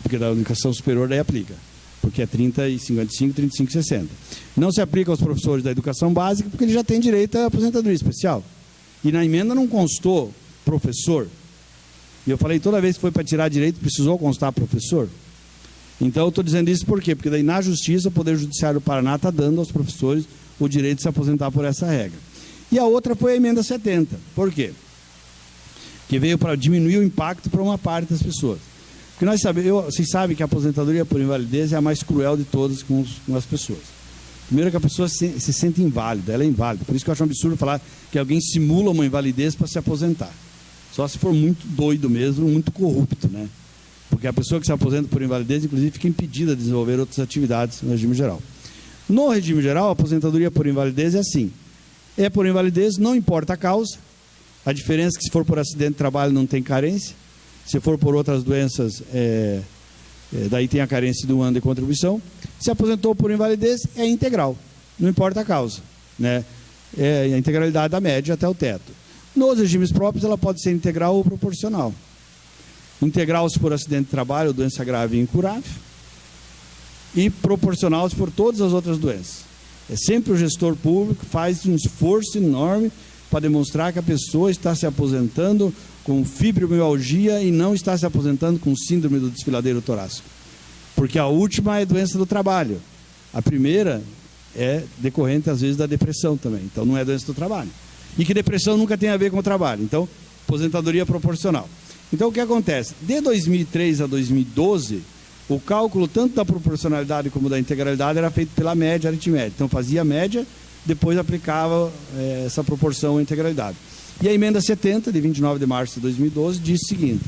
Porque da educação superior daí aplica. Porque é 30 e 55, 35 e 60. Não se aplica aos professores da educação básica porque ele já tem direito à aposentadoria especial. E na emenda não constou professor. E eu falei, toda vez que foi para tirar direito, precisou constar professor. Então eu estou dizendo isso por quê? Porque daí na Justiça, o Poder Judiciário do Paraná está dando aos professores o direito de se aposentar por essa regra. E a outra foi a emenda 70. Por quê? Que veio para diminuir o impacto para uma parte das pessoas. Porque vocês sabem que a aposentadoria por invalidez é a mais cruel de todas com as pessoas. Primeiro que a pessoa se sente inválida, ela é inválida. Por isso que eu acho um absurdo falar que alguém simula uma invalidez para se aposentar. Só se for muito doido mesmo, muito corrupto, né? Porque a pessoa que se aposenta por invalidez, inclusive, fica impedida de desenvolver outras atividades no regime geral. No regime geral, a aposentadoria por invalidez é assim. É por invalidez, não importa a causa. A diferença é que se for por acidente de trabalho não tem carência. Se for por outras doenças, daí tem a carência de 1 ano de contribuição. Se aposentou por invalidez, é integral. Não importa a causa, né? É a integralidade da média até o teto. Nos regimes próprios, ela pode ser integral ou proporcional. Integral se for acidente de trabalho, doença grave e incurável. E proporcional se for todas as outras doenças. É sempre o gestor público que faz um esforço enorme para demonstrar que a pessoa está se aposentando com fibromialgia e não está se aposentando com síndrome do desfiladeiro torácico. Porque a última é doença do trabalho. A primeira é decorrente, às vezes, da depressão também. Então, não é doença do trabalho. E que depressão nunca tem a ver com o trabalho. Então, aposentadoria proporcional. Então, o que acontece? De 2003 a 2012... o cálculo tanto da proporcionalidade como da integralidade era feito pela média aritmética. Então fazia a média, depois aplicava essa proporção à integralidade. E a emenda 70, de 29 de março de 2012, diz o seguinte: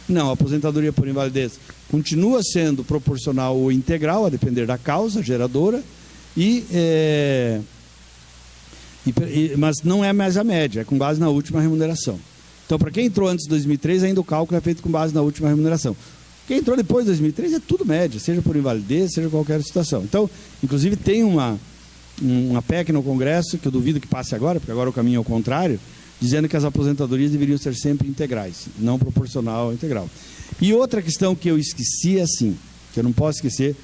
não, a aposentadoria por invalidez continua sendo proporcional ou integral, a depender da causa geradora, mas não é mais a média, é com base na última remuneração. Então, para quem entrou antes de 2003, ainda o cálculo é feito com base na última remuneração. Quem entrou depois de 2003 é tudo média, seja por invalidez, seja qualquer situação. Então, inclusive, tem uma PEC no Congresso, que eu duvido que passe agora, porque agora o caminho é o contrário, dizendo que as aposentadorias deveriam ser sempre integrais, não proporcional ou integral. E outra questão que eu esqueci é assim, que eu não posso esquecer,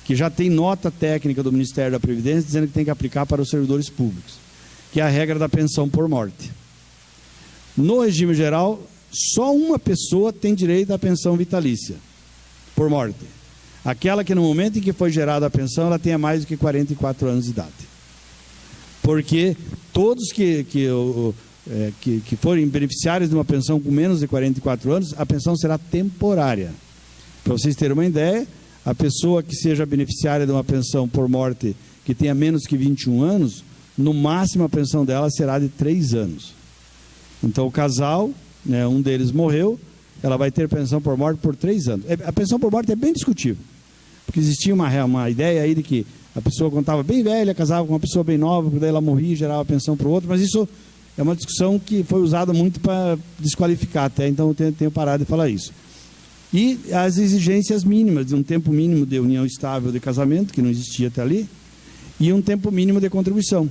que já tem nota técnica do Ministério da Previdência dizendo que tem que aplicar para os servidores públicos, que é a regra da pensão por morte. No regime geral, só uma pessoa tem direito à pensão vitalícia por morte. Aquela que no momento em que foi gerada a pensão, ela tenha mais do que 44 anos de idade. Porque todos que forem beneficiários de uma pensão com menos de 44 anos, a pensão será temporária. Para vocês terem uma ideia, a pessoa que seja beneficiária de uma pensão por morte que tenha menos que 21 anos, no máximo a pensão dela será de 3 anos. Então o casal, né, um deles morreu, ela vai ter pensão por morte por 3 anos. A pensão por morte é bem discutível, porque existia uma ideia aí de que a pessoa, quando estava bem velha, casava com uma pessoa bem nova, porque daí ela morria e gerava pensão para o outro, mas isso é uma discussão que foi usada muito para desqualificar até, então eu tenho parado de falar isso. E as exigências mínimas, de um tempo mínimo de união estável de casamento, que não existia até ali, e um tempo mínimo de contribuição.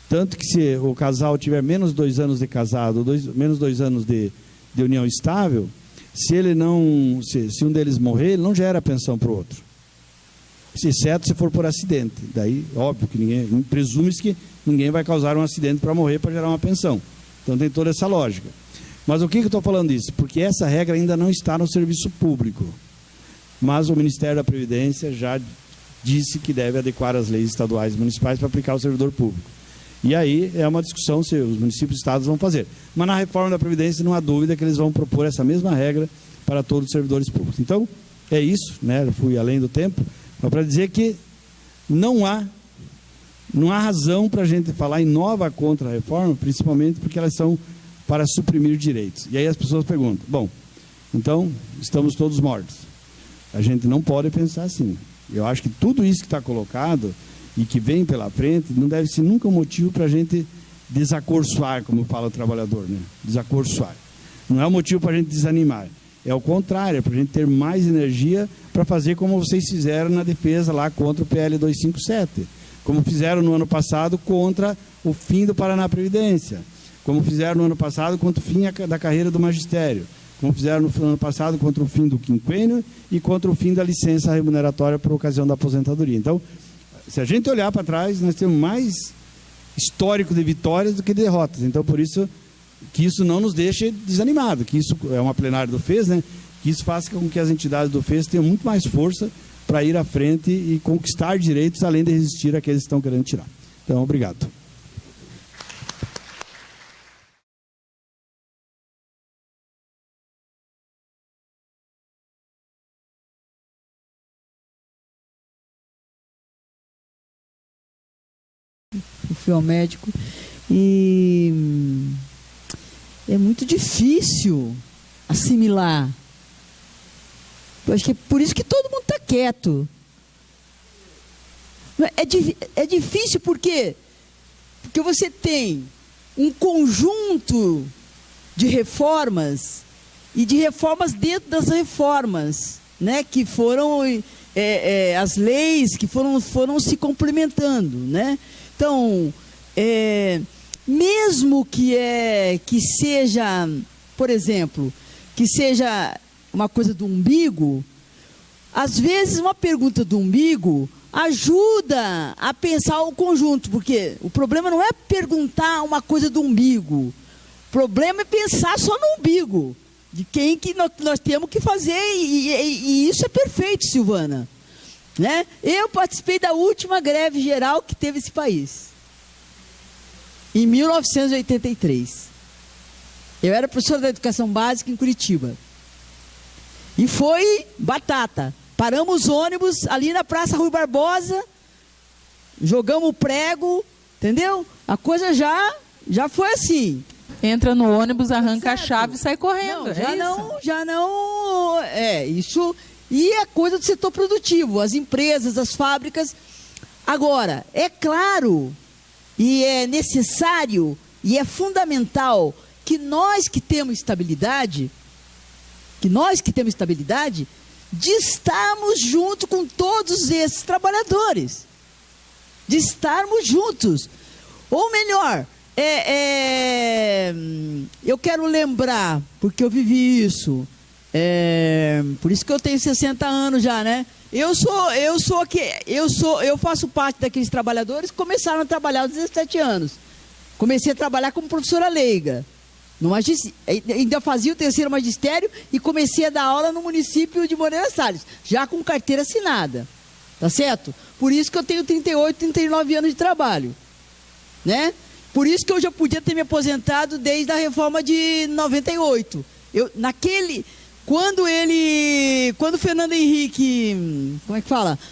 Tanto que se o casal tiver menos 2 anos de casado, menos 2 anos de união estável, se um deles morrer, ele não gera pensão para o outro. Exceto se for por acidente. Daí, óbvio que presume-se que ninguém vai causar um acidente para morrer para gerar uma pensão. Então tem toda essa lógica. Mas o que eu estou falando isso? Porque essa regra ainda não está no serviço público. Mas o Ministério da Previdência já disse que deve adequar as leis estaduais e municipais para aplicar ao servidor público. E aí é uma discussão se os municípios e estados vão fazer. Mas na reforma da Previdência não há dúvida que eles vão propor essa mesma regra para todos os servidores públicos. Então, é isso, né? Eu fui além do tempo, mas para dizer que não há razão para a gente falar em nova contra-reforma, principalmente porque elas são para suprimir direitos. E aí as pessoas perguntam, bom, então estamos todos mortos. A gente não pode pensar assim. Eu acho que tudo isso que está colocado e que vem pela frente não deve ser nunca um motivo para a gente desacorçoar, como fala o trabalhador, né? Desacorçoar. Não é um motivo para a gente desanimar. É o contrário, é para a gente ter mais energia para fazer como vocês fizeram na defesa lá contra o PL 257. Como fizeram no ano passado contra o fim do Paraná Previdência. Como fizeram no ano passado contra o fim da carreira do magistério. Como fizeram no ano passado contra o fim do quinquênio e contra o fim da licença remuneratória por ocasião da aposentadoria. Então, se a gente olhar para trás, nós temos mais histórico de vitórias do que de derrotas. Então, por isso, que isso não nos deixe desanimado, que isso é uma plenária do FES, né? Que isso faça com que as entidades do FES tenham muito mais força para ir à frente e conquistar direitos, além de resistir àqueles que estão querendo tirar. Então, obrigado. O fiomédico. E é muito difícil assimilar. Eu acho que é por isso que todo mundo está quieto. É difícil porque você tem um conjunto de reformas e de reformas dentro das reformas, né, que foram as leis que foram se complementando, né? Então, mesmo que seja, por exemplo, que seja uma coisa do umbigo, às vezes uma pergunta do umbigo ajuda a pensar o conjunto, porque o problema não é perguntar uma coisa do umbigo, o problema é pensar só no umbigo, de quem que nós temos que fazer, e isso é perfeito, Silvana. Né? Eu participei da última greve geral que teve esse país, em 1983. Eu era professora da educação básica em Curitiba. E foi batata. Paramos ônibus ali na Praça Rui Barbosa, jogamos prego, entendeu? A coisa já foi assim. Entra no ônibus, arranca a chave e sai correndo. Isso. E a coisa do setor produtivo, as empresas, as fábricas. Agora, é claro, e é necessário, e é fundamental que nós que temos estabilidade, de estarmos junto com todos esses trabalhadores. De estarmos juntos. Ou melhor, eu quero lembrar, porque eu vivi isso. Por isso que eu tenho 60 anos já, né? Eu faço parte daqueles trabalhadores que começaram a trabalhar aos 17 anos. Comecei a trabalhar como professora leiga. Ainda fazia o terceiro magistério e comecei a dar aula no município de Moreira Salles, já com carteira assinada. Tá certo? Por isso que eu tenho 38, 39 anos de trabalho. Né? Por isso que eu já podia ter me aposentado desde a reforma de 98. Quando o Fernando Henrique,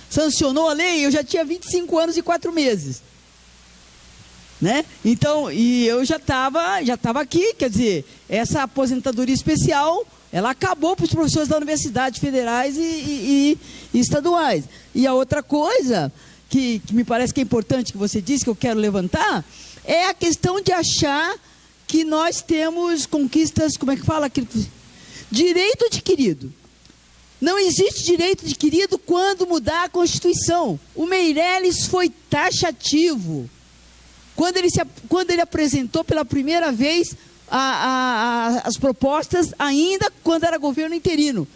sancionou a lei, eu já tinha 25 anos e 4 meses. Né? Então, e eu já estava aqui, quer dizer, essa aposentadoria especial, ela acabou para os professores da universidade federais e estaduais. E a outra coisa, que me parece que é importante que você disse, que eu quero levantar, é a questão de achar que nós temos conquistas, direito adquirido. Não existe direito adquirido quando mudar a Constituição. O Meirelles foi taxativo. Quando ele apresentou pela primeira vez as propostas, ainda quando era governo interino.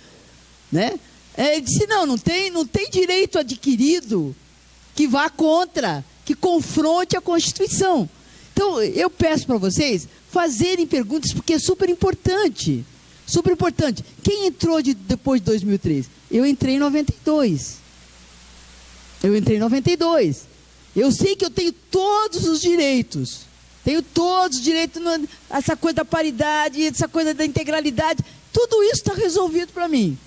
Né? Ele disse, não tem direito adquirido que vá contra, que confronte a Constituição. Então, eu peço para vocês fazerem perguntas, porque é super importante. Super importante. Quem entrou depois de 2003? Eu entrei em 92. Eu sei que eu tenho todos os direitos. Tenho todos os direitos, essa coisa da paridade, essa coisa da integralidade. Tudo isso está resolvido para mim.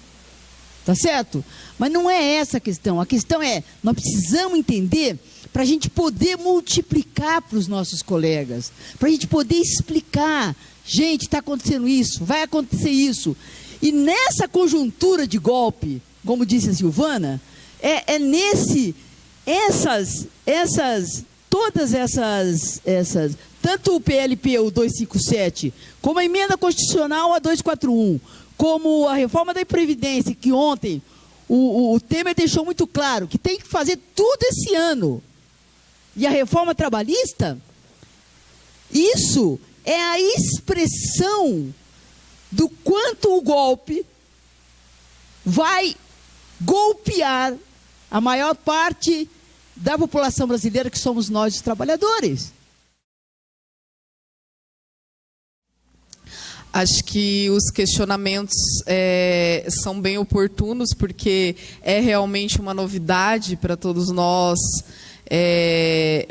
Tá certo? Mas não é essa a questão. A questão é, nós precisamos entender para a gente poder multiplicar para os nossos colegas. Para a gente poder explicar. Gente, está acontecendo isso, vai acontecer isso. E nessa conjuntura de golpe, como disse a Silvana, todas essas, tanto o PLP, o 257, como a emenda constitucional, a 241, como a reforma da Previdência, que ontem o Temer deixou muito claro, que tem que fazer tudo esse ano, e a reforma trabalhista, isso é a expressão do quanto o golpe vai golpear a maior parte da população brasileira, que somos nós, os trabalhadores. Acho que os questionamentos são bem oportunos, porque é realmente uma novidade para todos nós,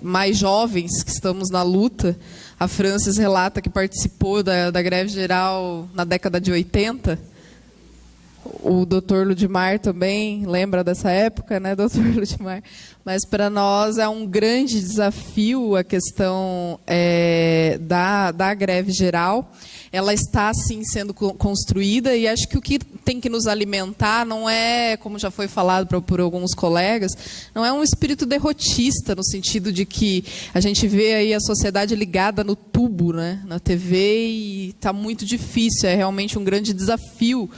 mais jovens, que estamos na luta. A Francis relata que participou da greve geral na década de 80. O doutor Ludmar também lembra dessa época, né, doutor Ludmar? Mas para nós é um grande desafio a questão da greve geral. Ela está, sim, sendo construída, e acho que o que tem que nos alimentar não é, como já foi falado por alguns colegas, não é um espírito derrotista, no sentido de que a gente vê aí a sociedade ligada no tubo, né, na TV, e está muito difícil, é realmente um grande desafio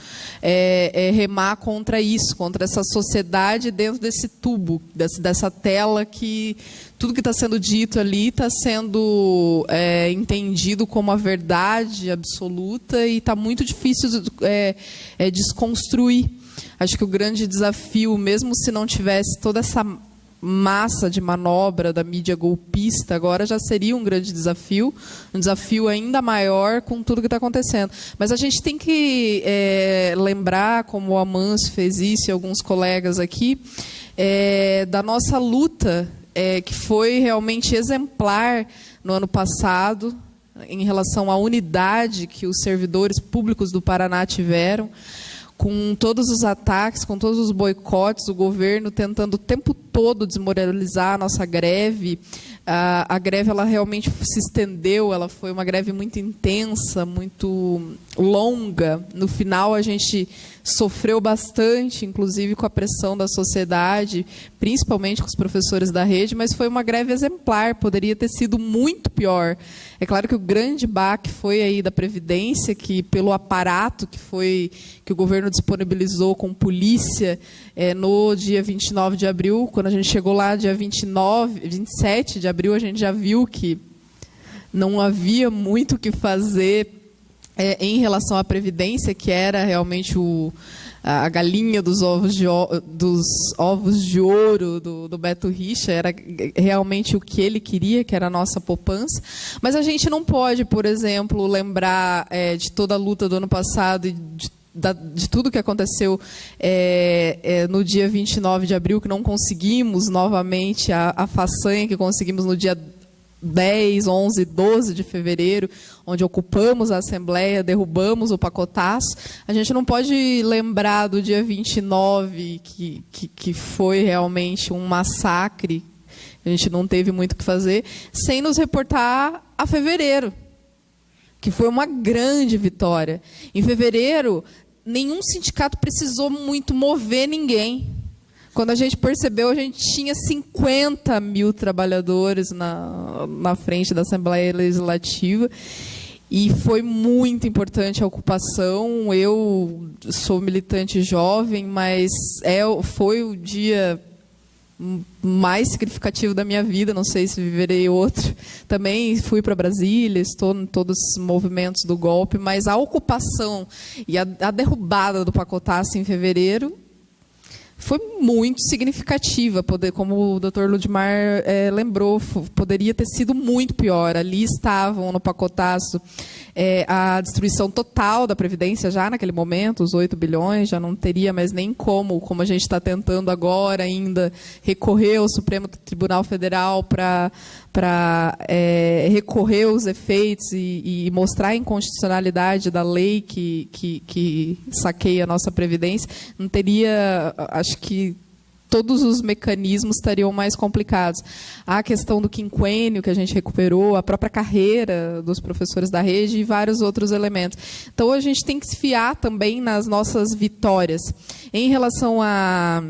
remar contra isso, contra essa sociedade dentro desse tubo, dessa tela, que tudo que está sendo dito ali está sendo entendido como a verdade absoluta, e está muito difícil desconstruir. Acho que o grande desafio, mesmo se não tivesse toda essa massa de manobra da mídia golpista, agora já seria um grande desafio, um desafio ainda maior com tudo que está acontecendo. Mas a gente tem que lembrar, como o Amâncio fez isso e alguns colegas aqui, da nossa luta, que foi realmente exemplar no ano passado, em relação à unidade que os servidores públicos do Paraná tiveram, com todos os ataques, com todos os boicotes, o governo tentando o tempo todo desmoralizar a nossa greve. A greve, ela realmente se estendeu, ela foi uma greve muito intensa, muito longa. No final, a gente sofreu bastante, inclusive com a pressão da sociedade, principalmente com os professores da rede, mas foi uma greve exemplar, poderia ter sido muito pior. É claro que o grande baque foi aí da Previdência, que pelo aparato que o governo disponibilizou com polícia no dia 29 de abril, quando a gente chegou lá, dia 27 de abril, a gente já viu que não havia muito o que fazer em relação à Previdência, que era realmente a galinha dos ovos de ouro do Beto Richa, era realmente o que ele queria, que era a nossa poupança. Mas a gente não pode, por exemplo, lembrar de toda a luta do ano passado e de tudo que aconteceu no dia 29 de abril, que não conseguimos novamente a façanha que conseguimos no dia 10, 11, 12 de fevereiro, onde ocupamos a Assembleia, derrubamos o pacotaço. A gente não pode lembrar do dia 29, que foi realmente um massacre, a gente não teve muito o que fazer, sem nos reportar a fevereiro, que foi uma grande vitória. Em fevereiro, nenhum sindicato precisou muito mover ninguém. Quando a gente percebeu, a gente tinha 50 mil trabalhadores na frente da Assembleia Legislativa, e foi muito importante a ocupação. Eu sou militante jovem, mas foi o dia mais significativo da minha vida, não sei se viverei outro. Também fui para Brasília, estou em todos os movimentos do golpe, mas a ocupação e a derrubada do pacotaço em fevereiro foi muito significativa. Como o Dr. Ludmar lembrou, poderia ter sido muito pior. Ali estavam, no pacotaço, a destruição total da Previdência já naquele momento, os 8 bilhões, já não teria mais nem como a gente está tentando agora ainda, recorrer ao Supremo Tribunal Federal para recorrer os efeitos e mostrar a inconstitucionalidade da lei que saqueia a nossa Previdência. Não teria, acho que todos os mecanismos estariam mais complicados. A questão do quinquênio, que a gente recuperou, a própria carreira dos professores da rede e vários outros elementos. Então, a gente tem que se fiar também nas nossas vitórias. Em relação à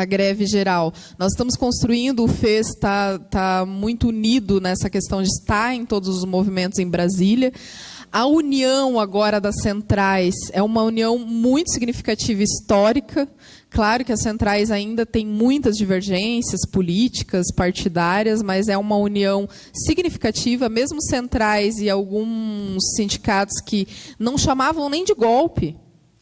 greve geral, nós estamos construindo, o FES está muito unido nessa questão de estar em todos os movimentos em Brasília. A união agora das centrais é uma união muito significativa e histórica. Claro que as centrais ainda têm muitas divergências políticas, partidárias, mas é uma união significativa, mesmo centrais e alguns sindicatos que não chamavam nem de golpe.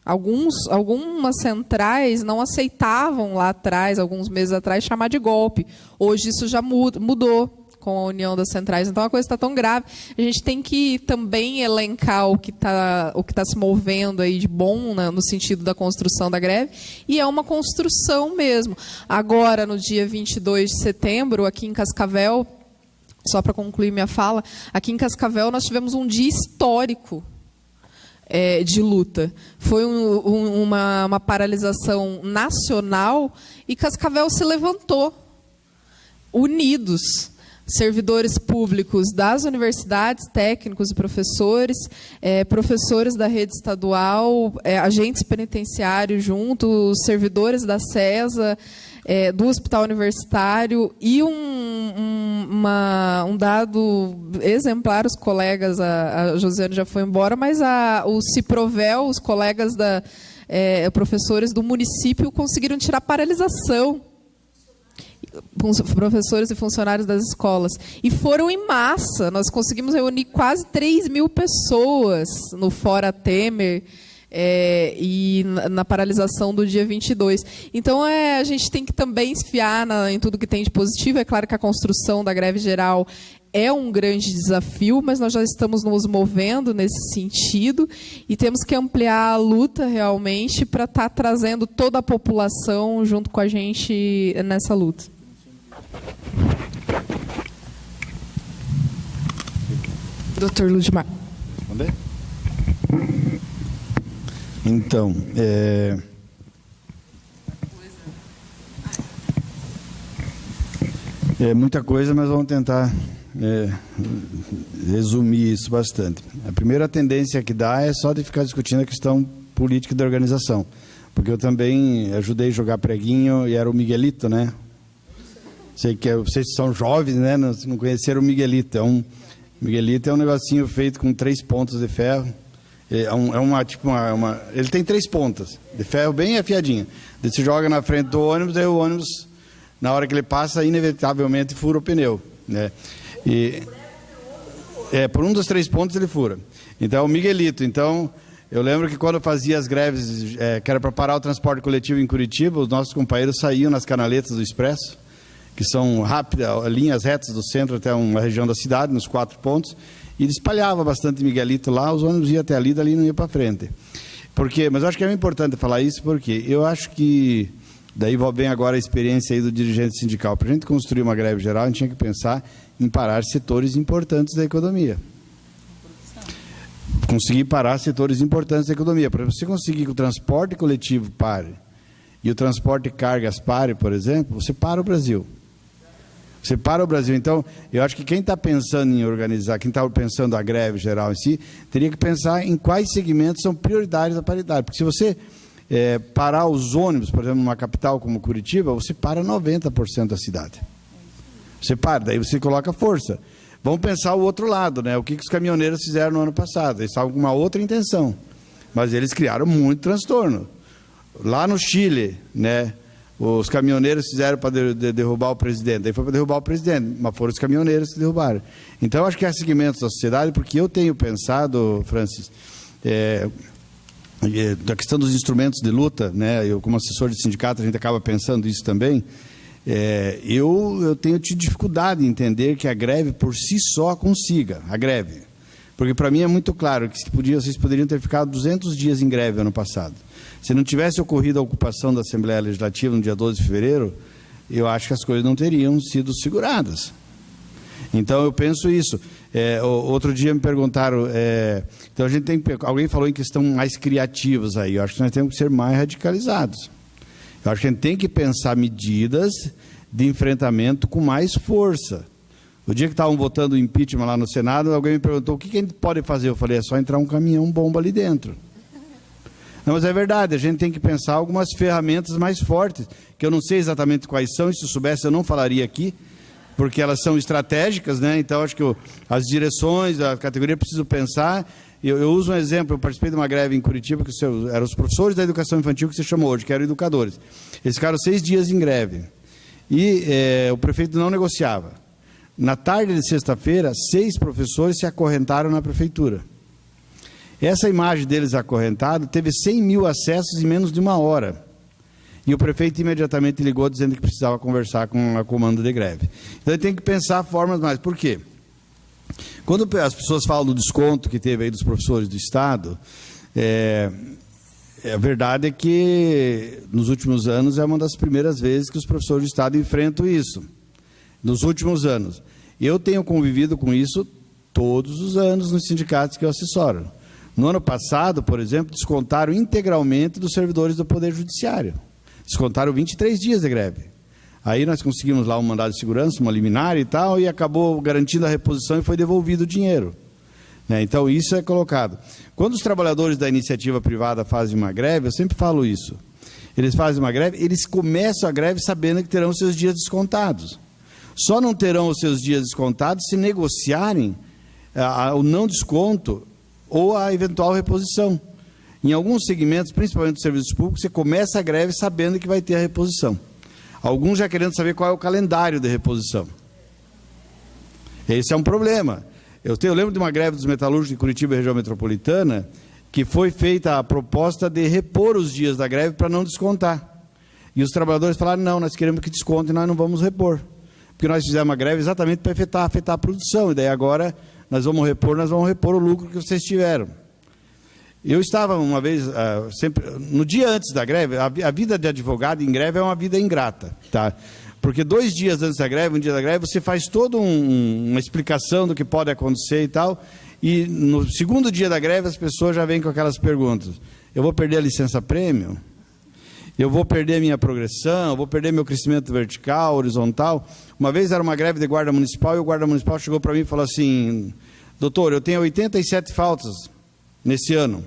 Algumas centrais não aceitavam lá atrás, alguns meses atrás, chamar de golpe. Hoje isso já mudou com a união das centrais. Então, a coisa está tão grave. A gente tem que também elencar o que tá se movendo aí de bom, né, no sentido da construção da greve, e é uma construção mesmo. Agora, no dia 22 de setembro, aqui em Cascavel, só para concluir minha fala, aqui em Cascavel nós tivemos um dia histórico de luta. Foi uma paralisação nacional e Cascavel se levantou, unidos. Servidores públicos das universidades, técnicos e professores, professores da rede estadual, agentes penitenciários juntos, servidores da CESA, do hospital universitário, e um dado exemplar, os colegas, a Josiane já foi embora, mas o Ciprovel, os colegas professores do município conseguiram tirar paralisação, professores e funcionários das escolas, e foram em massa. Nós conseguimos reunir quase 3.000 pessoas no Fora Temer e na paralisação do dia 22. Então, a gente tem que também se fiar em tudo que tem de positivo. É claro que a construção da greve geral é um grande desafio, mas nós já estamos nos movendo nesse sentido e temos que ampliar a luta realmente para estar trazendo toda a população junto com a gente nessa luta. Dr. Ludmar. Responder? Então, muita coisa, mas vamos tentar resumir isso bastante. A primeira tendência que dá é só de ficar discutindo a questão política da organização, porque eu também ajudei a jogar preguinho e era o Miguelito, né? Sei que vocês são jovens, né? Não conheceram o Miguelito. Miguelito é um negocinho feito com 3 pontas de ferro. Ele tem 3 pontas de ferro bem afiadinha. Você joga na frente do ônibus, aí o ônibus, na hora que ele passa, inevitavelmente fura o pneu, né? Por um dos 3 pontos ele fura. Então, o Miguelito. Então, eu lembro que quando eu fazia as greves, que era para parar o transporte coletivo em Curitiba, os nossos companheiros saíam nas canaletas do Expresso, que são rápidas, linhas retas do centro até uma região da cidade, nos 4 pontos, e espalhava bastante Miguelito lá, os ônibus iam até ali, dali não ia para frente. Mas eu acho que é importante falar isso, porque eu acho que, daí vem agora a experiência aí do dirigente sindical. Para a gente construir uma greve geral, a gente tinha que pensar em parar setores importantes da economia. Conseguir parar setores importantes da economia. Para você conseguir que o transporte coletivo pare e o transporte de cargas pare, por exemplo, você para o Brasil. Você para o Brasil. Então, eu acho que quem está pensando em organizar, quem está pensando a greve geral em si, teria que pensar em quais segmentos são prioritários da paridade. Porque se você parar os ônibus, por exemplo, numa capital como Curitiba, você para 90% da cidade. Você para, daí você coloca força. Vamos pensar o outro lado, né? O que os caminhoneiros fizeram no ano passado? Eles estavam com uma outra intenção, mas eles criaram muito transtorno. Lá no Chile, né? Os caminhoneiros fizeram para derrubar o presidente. Daí foi para derrubar o presidente, mas foram os caminhoneiros que derrubaram. Então, acho que há segmentos da sociedade, porque eu tenho pensado, Francis, da questão dos instrumentos de luta, né? Eu, como assessor de sindicato, a gente acaba pensando isso também. Eu tenho tido dificuldade em entender que a greve por si só consiga, a greve. Porque para mim é muito claro que vocês poderiam ter ficado 200 dias em greve ano passado. Se não tivesse ocorrido a ocupação da Assembleia Legislativa no dia 12 de fevereiro, eu acho que as coisas não teriam sido seguradas. Então eu penso isso. Outro dia me perguntaram, então a gente tem, alguém falou em questão mais criativas aí, eu acho que nós temos que ser mais radicalizados. Eu acho que a gente tem que pensar medidas de enfrentamento com mais força. O dia que estavam votando o impeachment lá no Senado, alguém me perguntou o que a gente pode fazer. Eu falei, é só entrar um caminhão-bomba ali dentro. Não, mas é verdade, a gente tem que pensar algumas ferramentas mais fortes, que eu não sei exatamente quais são, e se eu soubesse eu não falaria aqui, porque elas são estratégicas, né? Então acho que as direções, a categoria precisam pensar. Eu uso um exemplo, eu participei de uma greve em Curitiba, que eram os professores da educação infantil que se chamou hoje, que eram educadores. Eles ficaram 6 dias em greve. E o prefeito não negociava. Na tarde de sexta-feira, 6 professores se acorrentaram na prefeitura. Essa imagem deles acorrentados teve 100 mil acessos em menos de 1 hora. E o prefeito imediatamente ligou dizendo que precisava conversar com a comando de greve. Então ele tem que pensar formas mais. Por quê? Quando as pessoas falam do desconto que teve aí dos professores do Estado, a verdade é que nos últimos anos é uma das primeiras vezes que os professores do Estado enfrentam isso. Nos últimos anos. Eu tenho convivido com isso todos os anos nos sindicatos que eu assessoro. No ano passado, por exemplo, descontaram integralmente dos servidores do Poder Judiciário. Descontaram 23 dias de greve. Aí nós conseguimos lá um mandado de segurança, uma liminar e tal, e acabou garantindo a reposição e foi devolvido o dinheiro. Então isso é colocado. Quando os trabalhadores da iniciativa privada fazem uma greve, eu sempre falo isso. Eles fazem uma greve, eles começam a greve sabendo que terão seus dias descontados. Só não terão os seus dias descontados se negociarem o não desconto ou a eventual reposição. Em alguns segmentos, principalmente dos serviços públicos, você começa a greve sabendo que vai ter a reposição. Alguns já querendo saber qual é o calendário de reposição. Esse é um problema. Eu lembro de uma greve dos metalúrgicos de Curitiba e região metropolitana, que foi feita a proposta de repor os dias da greve para não descontar. E os trabalhadores falaram, não, nós queremos que desconte e nós não vamos repor. Porque nós fizemos uma greve exatamente para afetar a produção. E daí agora nós vamos repor o lucro que vocês tiveram. Eu estava uma vez, sempre, no dia antes da greve, a vida de advogado em greve é uma vida ingrata, tá? Porque 2 dias antes da greve, um dia da greve, você faz toda uma explicação do que pode acontecer e tal, e no segundo dia da greve as pessoas já vêm com aquelas perguntas. Eu vou perder a licença-prêmio? Eu vou perder a minha progressão? Eu vou perder meu crescimento vertical, horizontal? Uma vez era uma greve de guarda municipal e o guarda municipal chegou para mim e falou assim, doutor, eu tenho 87 faltas nesse ano.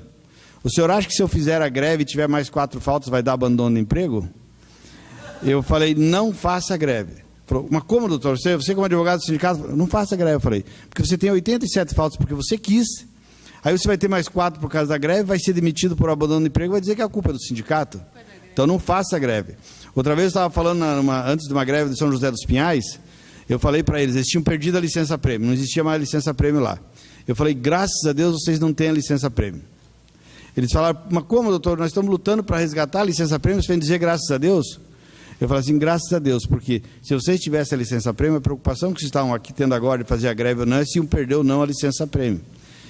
O senhor acha que se eu fizer a greve e tiver mais 4 faltas, vai dar abandono de emprego? Eu falei, não faça greve. Ele falou, mas como, doutor? Você como advogado do sindicato, não faça greve. Eu falei, porque você tem 87 faltas porque você quis, aí você vai ter mais 4 por causa da greve, vai ser demitido por abandono de emprego, vai dizer que a culpa é do sindicato. Então não faça greve. Outra vez eu estava falando, antes de uma greve de São José dos Pinhais, eu falei para eles tinham perdido a licença-prêmio, não existia mais licença-prêmio lá. Eu falei, graças a Deus vocês não têm a licença-prêmio. Eles falaram, mas como, doutor, nós estamos lutando para resgatar a licença-prêmio, você vem dizer graças a Deus? Eu falei assim, graças a Deus, porque se vocês tivessem a licença-prêmio, a preocupação que vocês estavam aqui tendo agora de fazer a greve ou não, é se iam perder ou não a licença-prêmio.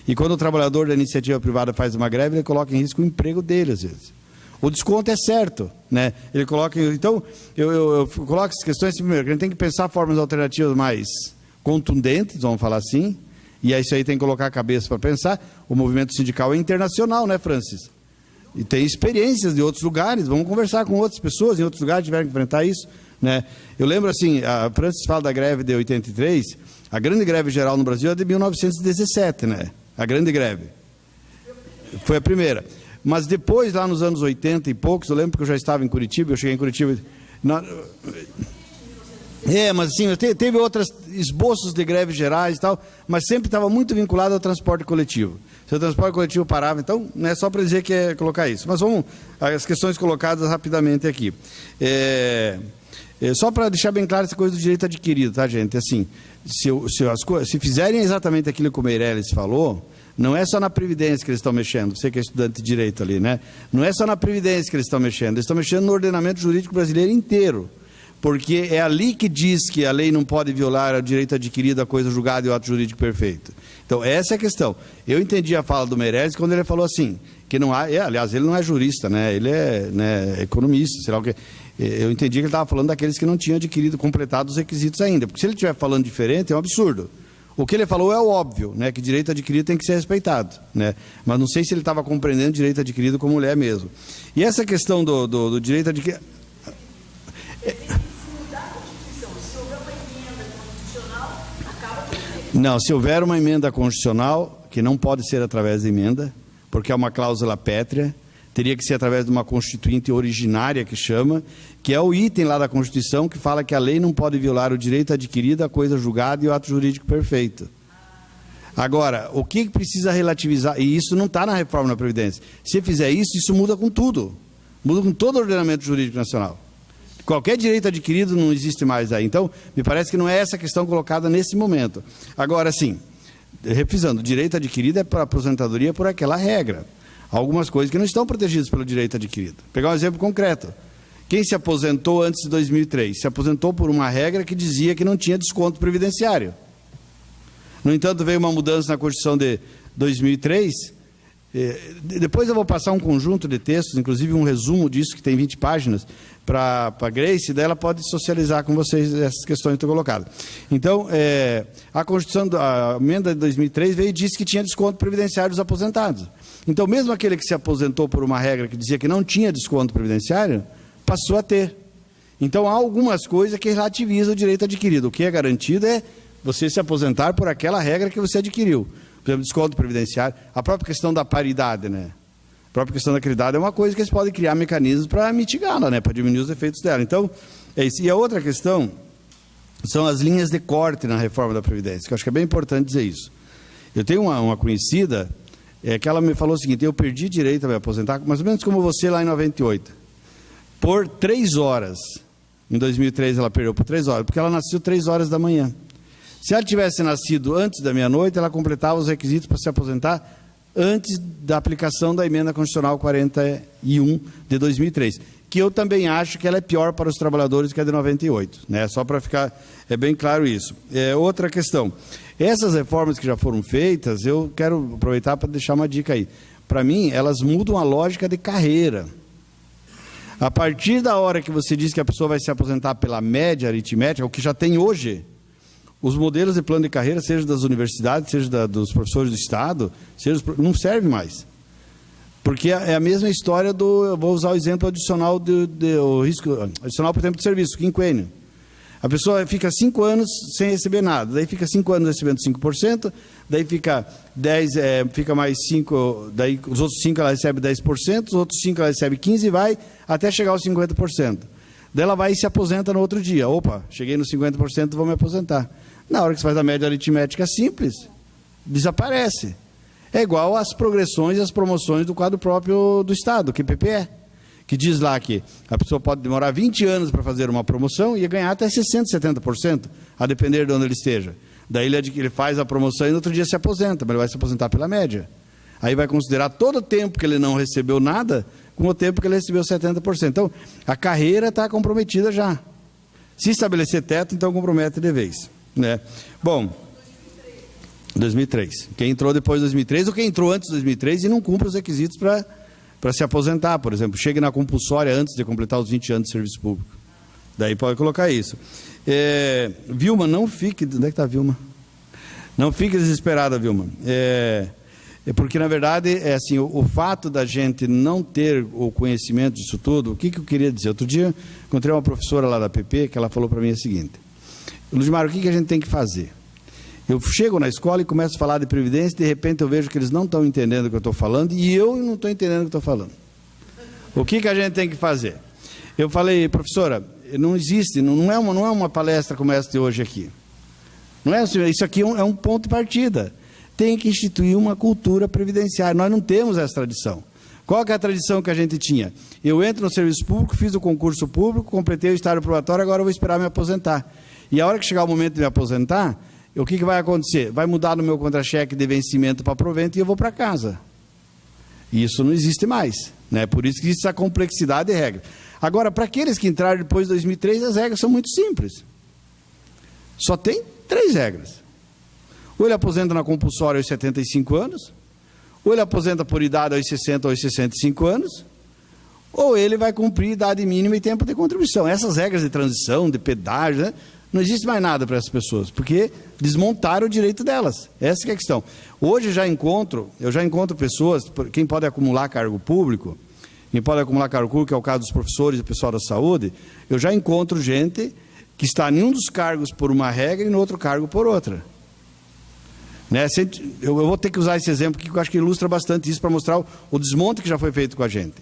E quando o trabalhador da iniciativa privada faz uma greve, ele coloca em risco o emprego dele, às vezes. O desconto é certo, né? Ele coloca, então, eu coloco essas questões assim, primeiro, que a gente tem que pensar formas alternativas mais contundentes, vamos falar assim, e isso aí tem que colocar a cabeça para pensar. O movimento sindical é internacional, né, Francis? E tem experiências de outros lugares, vamos conversar com outras pessoas em outros lugares que tiveram que enfrentar isso, né? Eu lembro assim, a Francis fala da greve de 83, a grande greve geral no Brasil é de 1917, né? A grande greve. Foi a primeira. Mas depois, lá nos anos 80 e poucos, eu lembro que eu já estava em Curitiba, eu cheguei em Curitiba... mas assim, teve outros esboços de greves gerais e tal, mas sempre estava muito vinculado ao transporte coletivo. Se o transporte coletivo parava, então, não é só para dizer que é colocar isso. Mas vamos às questões colocadas rapidamente aqui. Só para deixar bem claro essa coisa do direito adquirido, tá, gente? Assim, se fizerem exatamente aquilo que o Meirelles falou, não é só na Previdência que eles estão mexendo, você que é estudante de Direito ali, né? Não é só na Previdência que eles estão mexendo, eles estão mexendo no ordenamento jurídico brasileiro inteiro, porque é ali que diz que a lei não pode violar o direito adquirido, a coisa julgada e o ato jurídico perfeito. Então, essa é a questão. Eu entendi a fala do Meirelles quando ele falou assim, que não há, aliás, ele não é jurista, né? Ele é, né, economista, sei lá o que. Eu entendi que ele estava falando daqueles que não tinham adquirido, completado os requisitos ainda, porque se ele estiver falando diferente, é um absurdo. O que ele falou é o óbvio, né, que direito adquirido tem que ser respeitado, né, mas não sei se ele estava compreendendo direito adquirido como mulher mesmo. E essa questão do direito adquirido... Não, se houver uma emenda constitucional, que não pode ser através de emenda, porque é uma cláusula pétrea, teria que ser através de uma constituinte originária, que chama, que é o item lá da Constituição que fala que a lei não pode violar o direito adquirido, a coisa julgada e o ato jurídico perfeito. Agora, o que precisa relativizar, e isso não está na reforma da Previdência, se fizer isso, isso muda com tudo, muda com todo o ordenamento jurídico nacional. Qualquer direito adquirido não existe mais aí. Então, me parece que não é essa questão colocada nesse momento. Agora, sim, refrisando, o direito adquirido é para a aposentadoria por aquela regra. Algumas coisas que não estão protegidas pelo direito adquirido. Vou pegar um exemplo concreto. Quem se aposentou antes de 2003? Se aposentou por uma regra que dizia que não tinha desconto previdenciário. No entanto, veio uma mudança na Constituição de 2003. Depois eu vou passar um conjunto de textos, inclusive um resumo disso, que tem 20 páginas, para a Grace, daí ela pode socializar com vocês essas questões que estou colocando. Então, a Constituição, a emenda de 2003 veio e disse que tinha desconto previdenciário dos aposentados. Então, mesmo aquele que se aposentou por uma regra que dizia que não tinha desconto previdenciário, passou a ter. Então, há algumas coisas que relativizam o direito adquirido. O que é garantido é você se aposentar por aquela regra que você adquiriu. Por exemplo, desconto previdenciário. A própria questão da paridade, né? A própria questão da caridade é uma coisa que eles podem criar mecanismos para mitigá-la, né? Para diminuir os efeitos dela. Então, é isso. E a outra questão são as linhas de corte na reforma da Previdência, que eu acho que é bem importante dizer isso. Eu tenho uma conhecida... que ela me falou o seguinte, eu perdi direito a me aposentar, mais ou menos como você lá em 98, por 3 horas. Em 2003 ela perdeu por 3 horas, porque ela nasceu 3 horas da manhã. Se ela tivesse nascido antes da meia-noite, ela completava os requisitos para se aposentar antes da aplicação da emenda constitucional 41 de 2003, que eu também acho que ela é pior para os trabalhadores que a de 98, né? Só para ficar bem claro isso. Outra questão, essas reformas que já foram feitas, eu quero aproveitar para deixar uma dica aí. Para mim, elas mudam a lógica de carreira. A partir da hora que você diz que a pessoa vai se aposentar pela média aritmética, o que já tem hoje, os modelos de plano de carreira, seja das universidades, seja dos professores do Estado, não serve mais. Porque é a mesma história do, eu vou usar o exemplo adicional o risco adicional por tempo de serviço, quinquênio. A pessoa fica 5 anos sem receber nada, daí fica 5 anos recebendo 5%, daí fica 10, fica mais 5, daí os outros 5 ela recebe 10%, os outros 5 ela recebe 15% e vai até chegar aos 50%. Daí ela vai e se aposenta no outro dia. Opa, cheguei nos 50%, vou me aposentar. Na hora que você faz a média aritmética simples, desaparece. É igual às progressões e às promoções do quadro próprio do Estado, que PPE, que diz lá que a pessoa pode demorar 20 anos para fazer uma promoção e ganhar até 60%, 70%, a depender de onde ele esteja. Daí ele faz a promoção e no outro dia se aposenta, mas ele vai se aposentar pela média. Aí vai considerar todo o tempo que ele não recebeu nada com o tempo que ele recebeu 70%. Então, a carreira está comprometida já. Se estabelecer teto, então compromete de vez, né? Bom... 2003. Quem entrou depois de 2003 ou quem entrou antes de 2003 e não cumpre os requisitos para se aposentar, por exemplo. Chegue na compulsória antes de completar os 20 anos de serviço público. Daí pode colocar isso. Vilma, não fique... Onde é que está a Vilma? Não fique desesperada, Vilma. Porque, na verdade, assim, o fato da gente não ter o conhecimento disso tudo, o que eu queria dizer? Outro dia, encontrei uma professora lá da PP, que ela falou para mim o seguinte: Ludmar, o que a gente tem que fazer? Eu chego na escola e começo a falar de previdência, de repente eu vejo que eles não estão entendendo o que eu estou falando e eu não estou entendendo o que estou falando. O que a gente tem que fazer? Eu falei, professora, não existe, não é uma palestra como essa de hoje aqui. Não é, isso aqui é um ponto de partida. Tem que instituir uma cultura previdenciária. Nós não temos essa tradição. Qual que é a tradição que a gente tinha? Eu entro no serviço público, fiz o concurso público, completei o estágio probatório, agora eu vou esperar me aposentar. E a hora que chegar o momento de me aposentar, o que vai acontecer? Vai mudar no meu contra-cheque de vencimento para provento e eu vou para casa. Isso não existe mais, né? Por isso que existe essa complexidade de regras. Agora, para aqueles que entraram depois de 2003, as regras são muito simples. Só tem 3 regras. Ou ele aposenta na compulsória aos 75 anos, ou ele aposenta por idade aos 60 ou aos 65 anos, ou ele vai cumprir idade mínima e tempo de contribuição. Essas regras de transição, de pedágio, né? Não existe mais nada para essas pessoas, porque desmontaram o direito delas. Essa que é a questão. Hoje eu já encontro pessoas, quem pode acumular cargo público, que é o caso dos professores e do pessoal da saúde, eu já encontro gente que está em um dos cargos por uma regra e no outro cargo por outra. Né? Eu vou ter que usar esse exemplo aqui, que eu acho que ilustra bastante isso, para mostrar o desmonte que já foi feito com a gente.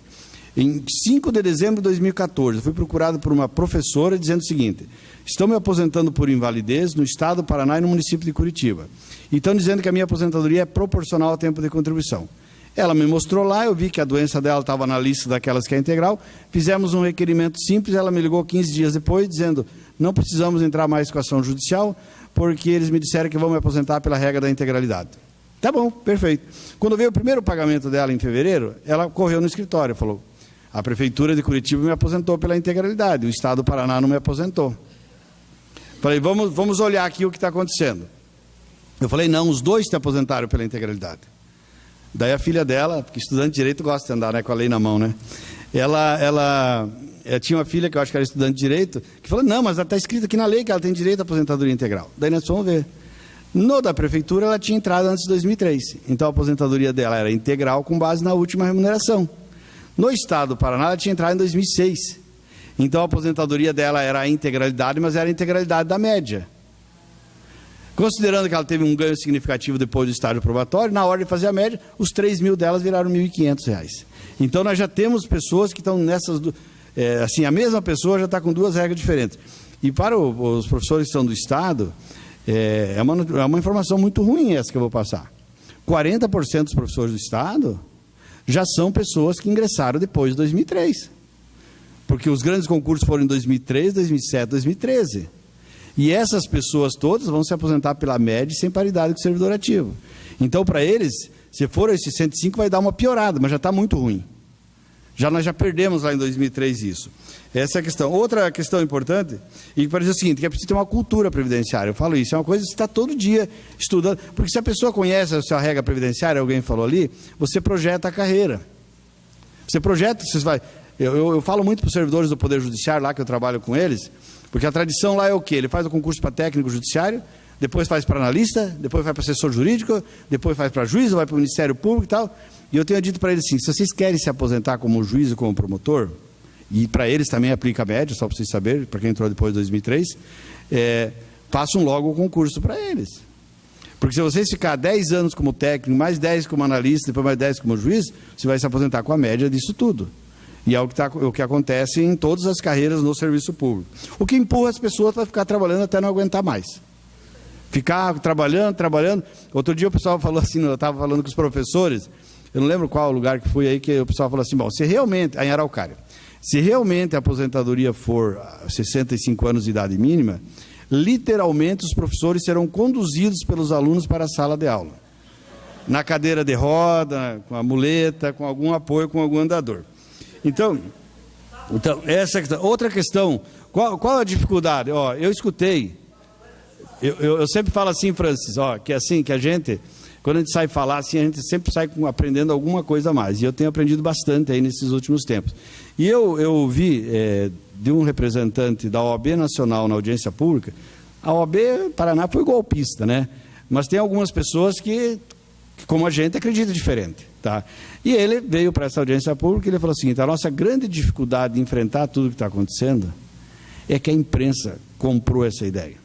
Em 5 de dezembro de 2014, eu fui procurado por uma professora dizendo o seguinte: estão me aposentando por invalidez no estado do Paraná e no município de Curitiba. E estão dizendo que a minha aposentadoria é proporcional ao tempo de contribuição. Ela me mostrou lá, eu vi que a doença dela estava na lista daquelas que é integral, fizemos um requerimento simples, ela me ligou 15 dias depois, dizendo: não precisamos entrar mais com ação judicial, porque eles me disseram que vão me aposentar pela regra da integralidade. Tá bom, perfeito. Quando veio o primeiro pagamento dela em fevereiro, ela correu no escritório, falou: a prefeitura de Curitiba me aposentou pela integralidade, o estado do Paraná não me aposentou. Falei: vamos olhar aqui o que está acontecendo. Eu falei: não, os dois te aposentaram pela integralidade. Daí a filha dela, porque estudante de direito gosta de andar, né, com a lei na mão, né? Ela tinha uma filha que eu acho que era estudante de direito, que falou: não, mas está escrito aqui na lei que ela tem direito à aposentadoria integral. Daí nós fomos ver. No da prefeitura ela tinha entrado antes de 2003, então a aposentadoria dela era integral com base na última remuneração. No estado do Paraná ela tinha entrado em 2006, então a aposentadoria dela era a integralidade, mas era a integralidade da média. Considerando que ela teve um ganho significativo depois do estágio probatório, na hora de fazer a média, os 3 mil delas viraram R$ 1.500. Então nós já temos pessoas que estão nessas, assim, a mesma pessoa já está com 2 regras diferentes. E para os professores que são do estado, é uma informação muito ruim essa que eu vou passar. 40% dos professores do estado já são pessoas que ingressaram depois de 2003. Porque os grandes concursos foram em 2003, 2007, 2013. E essas pessoas todas vão se aposentar pela média sem paridade com o servidor ativo. Então, para eles, se for esse 105, vai dar uma piorada, mas já está muito ruim. Nós já perdemos lá em 2003 isso. Essa é a questão. Outra questão importante, e para dizer o seguinte, que é preciso ter uma cultura previdenciária. Eu falo isso, é uma coisa que você está todo dia estudando. Porque se a pessoa conhece a sua regra previdenciária, alguém falou ali, você projeta a carreira. Você projeta, você vai... Eu falo muito para os servidores do Poder Judiciário, lá que eu trabalho com eles, porque a tradição lá é o quê? Ele faz o concurso para técnico judiciário, depois faz para analista, depois vai para assessor jurídico, depois faz para juiz, vai para o Ministério Público e tal. E eu tenho dito para eles assim: se vocês querem se aposentar como juiz ou como promotor, e para eles também aplica a média, só para vocês saberem, para quem entrou depois de 2003, façam logo o concurso para eles. Porque se vocês ficar 10 anos como técnico, mais 10 como analista, depois mais 10 como juiz, você vai se aposentar com a média disso tudo. E é o que acontece em todas as carreiras no serviço público. O que empurra as pessoas para ficar trabalhando até não aguentar mais. Ficar trabalhando. Outro dia o pessoal falou assim, eu estava falando com os professores, eu não lembro qual lugar que foi aí, que o pessoal falou assim: bom, se realmente, em Araucária, se realmente a aposentadoria for 65 anos de idade mínima, literalmente os professores serão conduzidos pelos alunos para a sala de aula. Na cadeira de roda, com a muleta, com algum apoio, com algum andador. Então essa questão. Outra questão, qual a dificuldade? Eu escutei, eu sempre falo assim, Francis, que assim, que a gente, quando a gente sai falar assim, a gente sempre sai aprendendo alguma coisa a mais, e eu tenho aprendido bastante aí nesses últimos tempos. E eu ouvi de um representante da OAB Nacional na audiência pública. A OAB Paraná foi golpista, né? Mas tem algumas pessoas que como a gente, acredita diferente. Tá? E ele veio para essa audiência pública e ele falou o seguinte: a nossa grande dificuldade de enfrentar tudo o que está acontecendo é que a imprensa comprou essa ideia.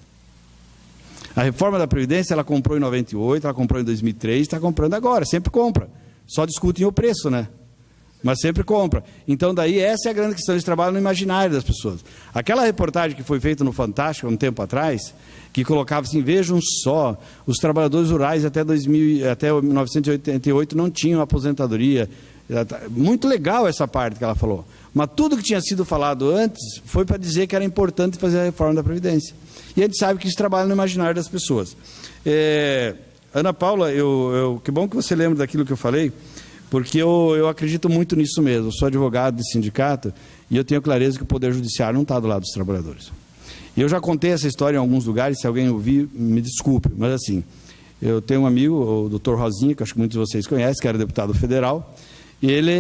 A reforma da Previdência, ela comprou em 98, ela comprou em 2003, está comprando agora, sempre compra. Só discutem o preço, né? Mas sempre compra. Então, daí, essa é a grande questão, eles trabalham no imaginário das pessoas. Aquela reportagem que foi feita no Fantástico, há um tempo atrás, que colocava assim: vejam só, os trabalhadores rurais até 1988 não tinham aposentadoria, Muito legal essa parte que ela falou. Mas tudo que tinha sido falado antes foi para dizer que era importante fazer a reforma da Previdência. E a gente sabe que isso trabalha no imaginário das pessoas. Ana Paula, que bom que você lembra daquilo que eu falei, porque eu acredito muito nisso mesmo. Eu sou advogado de sindicato e eu tenho clareza que o Poder Judiciário não está do lado dos trabalhadores. E eu já contei essa história em alguns lugares, se alguém ouvir, me desculpe, mas assim, eu tenho um amigo, o doutor Rosinha, que acho que muitos de vocês conhecem, que era deputado federal, e ele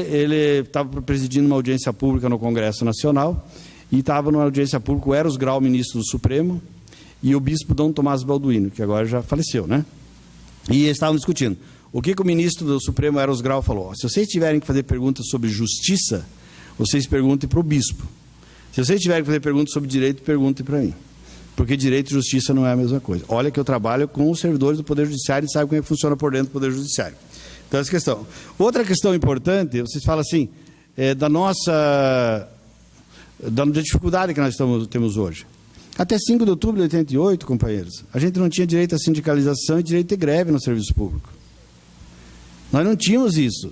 estava presidindo uma audiência pública no Congresso Nacional, e estava numa audiência pública o Eros Grau, ministro do Supremo, e o bispo Dom Tomás Balduino, que agora já faleceu, né? E eles estavam discutindo. O que o ministro do Supremo, Eros Grau, falou? Se vocês tiverem que fazer perguntas sobre justiça, vocês perguntem para o bispo. Se vocês tiverem que fazer perguntas sobre direito, perguntem para mim. Porque direito e justiça não é a mesma coisa. Olha que eu trabalho com os servidores do Poder Judiciário e sabe como é que funciona por dentro do Poder Judiciário. Então, essa questão. Outra questão importante, vocês falam assim, da dificuldade que nós temos hoje. Até 5 de outubro de 88, companheiros, a gente não tinha direito à sindicalização e direito de greve no serviço público. Nós não tínhamos isso.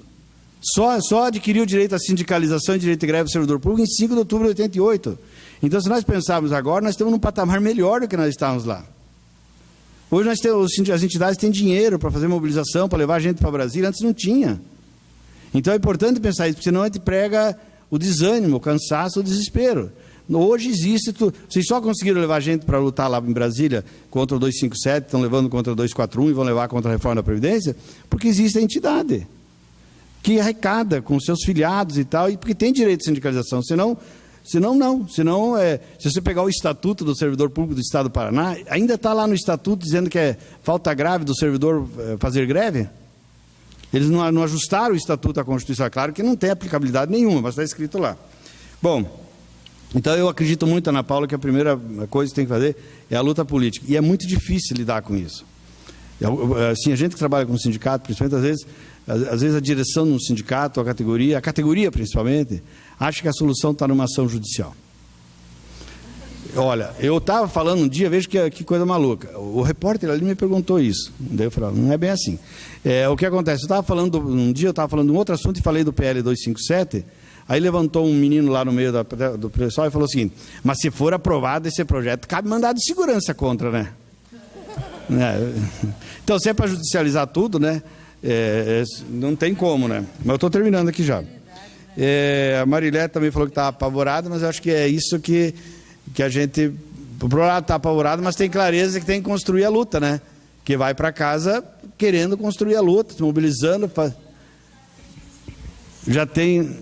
Só adquiriu o direito à sindicalização e direito de greve do servidor público em 5 de outubro de 88. Então, se nós pensarmos agora, nós estamos num patamar melhor do que nós estávamos lá. Hoje as entidades têm dinheiro para fazer mobilização, para levar a gente para Brasília, antes não tinha. Então é importante pensar isso, porque senão a gente prega o desânimo, o cansaço, o desespero. Hoje existe, vocês só conseguiram levar gente para lutar lá em Brasília contra o 257, estão levando contra o 241 e vão levar contra a reforma da Previdência, porque existe a entidade que arrecada com seus filiados e tal, e porque tem direito de sindicalização, senão não. Senão, se você pegar o Estatuto do Servidor Público do Estado do Paraná, ainda está lá no Estatuto dizendo que é falta grave do servidor fazer greve. Eles não ajustaram o Estatuto à Constituição. É claro que não tem aplicabilidade nenhuma, mas está escrito lá. Bom, então eu acredito muito, Ana Paula, que a primeira coisa que tem que fazer é a luta política. E é muito difícil lidar com isso. Assim, a gente que trabalha com sindicato, principalmente, às vezes a direção de um sindicato, a categoria principalmente, acha que a solução está numa ação judicial. Olha, eu estava falando um dia, veja que coisa maluca. O repórter ali me perguntou isso. Daí eu falei, não é bem assim. O que acontece? Um dia eu estava falando de um outro assunto e falei do PL 257, aí levantou um menino lá no meio do pessoal e falou o seguinte, mas se for aprovado esse projeto, cabe mandado de segurança contra, né? Então, se é para judicializar tudo, né? Não tem como, né? Mas eu estou terminando aqui já. A Marilete também falou que está apavorada, mas eu acho que é isso que a gente... Por um lado está apavorado, mas tem clareza que tem que construir a luta, né? Que vai para casa querendo construir a luta, se mobilizando. Já tem...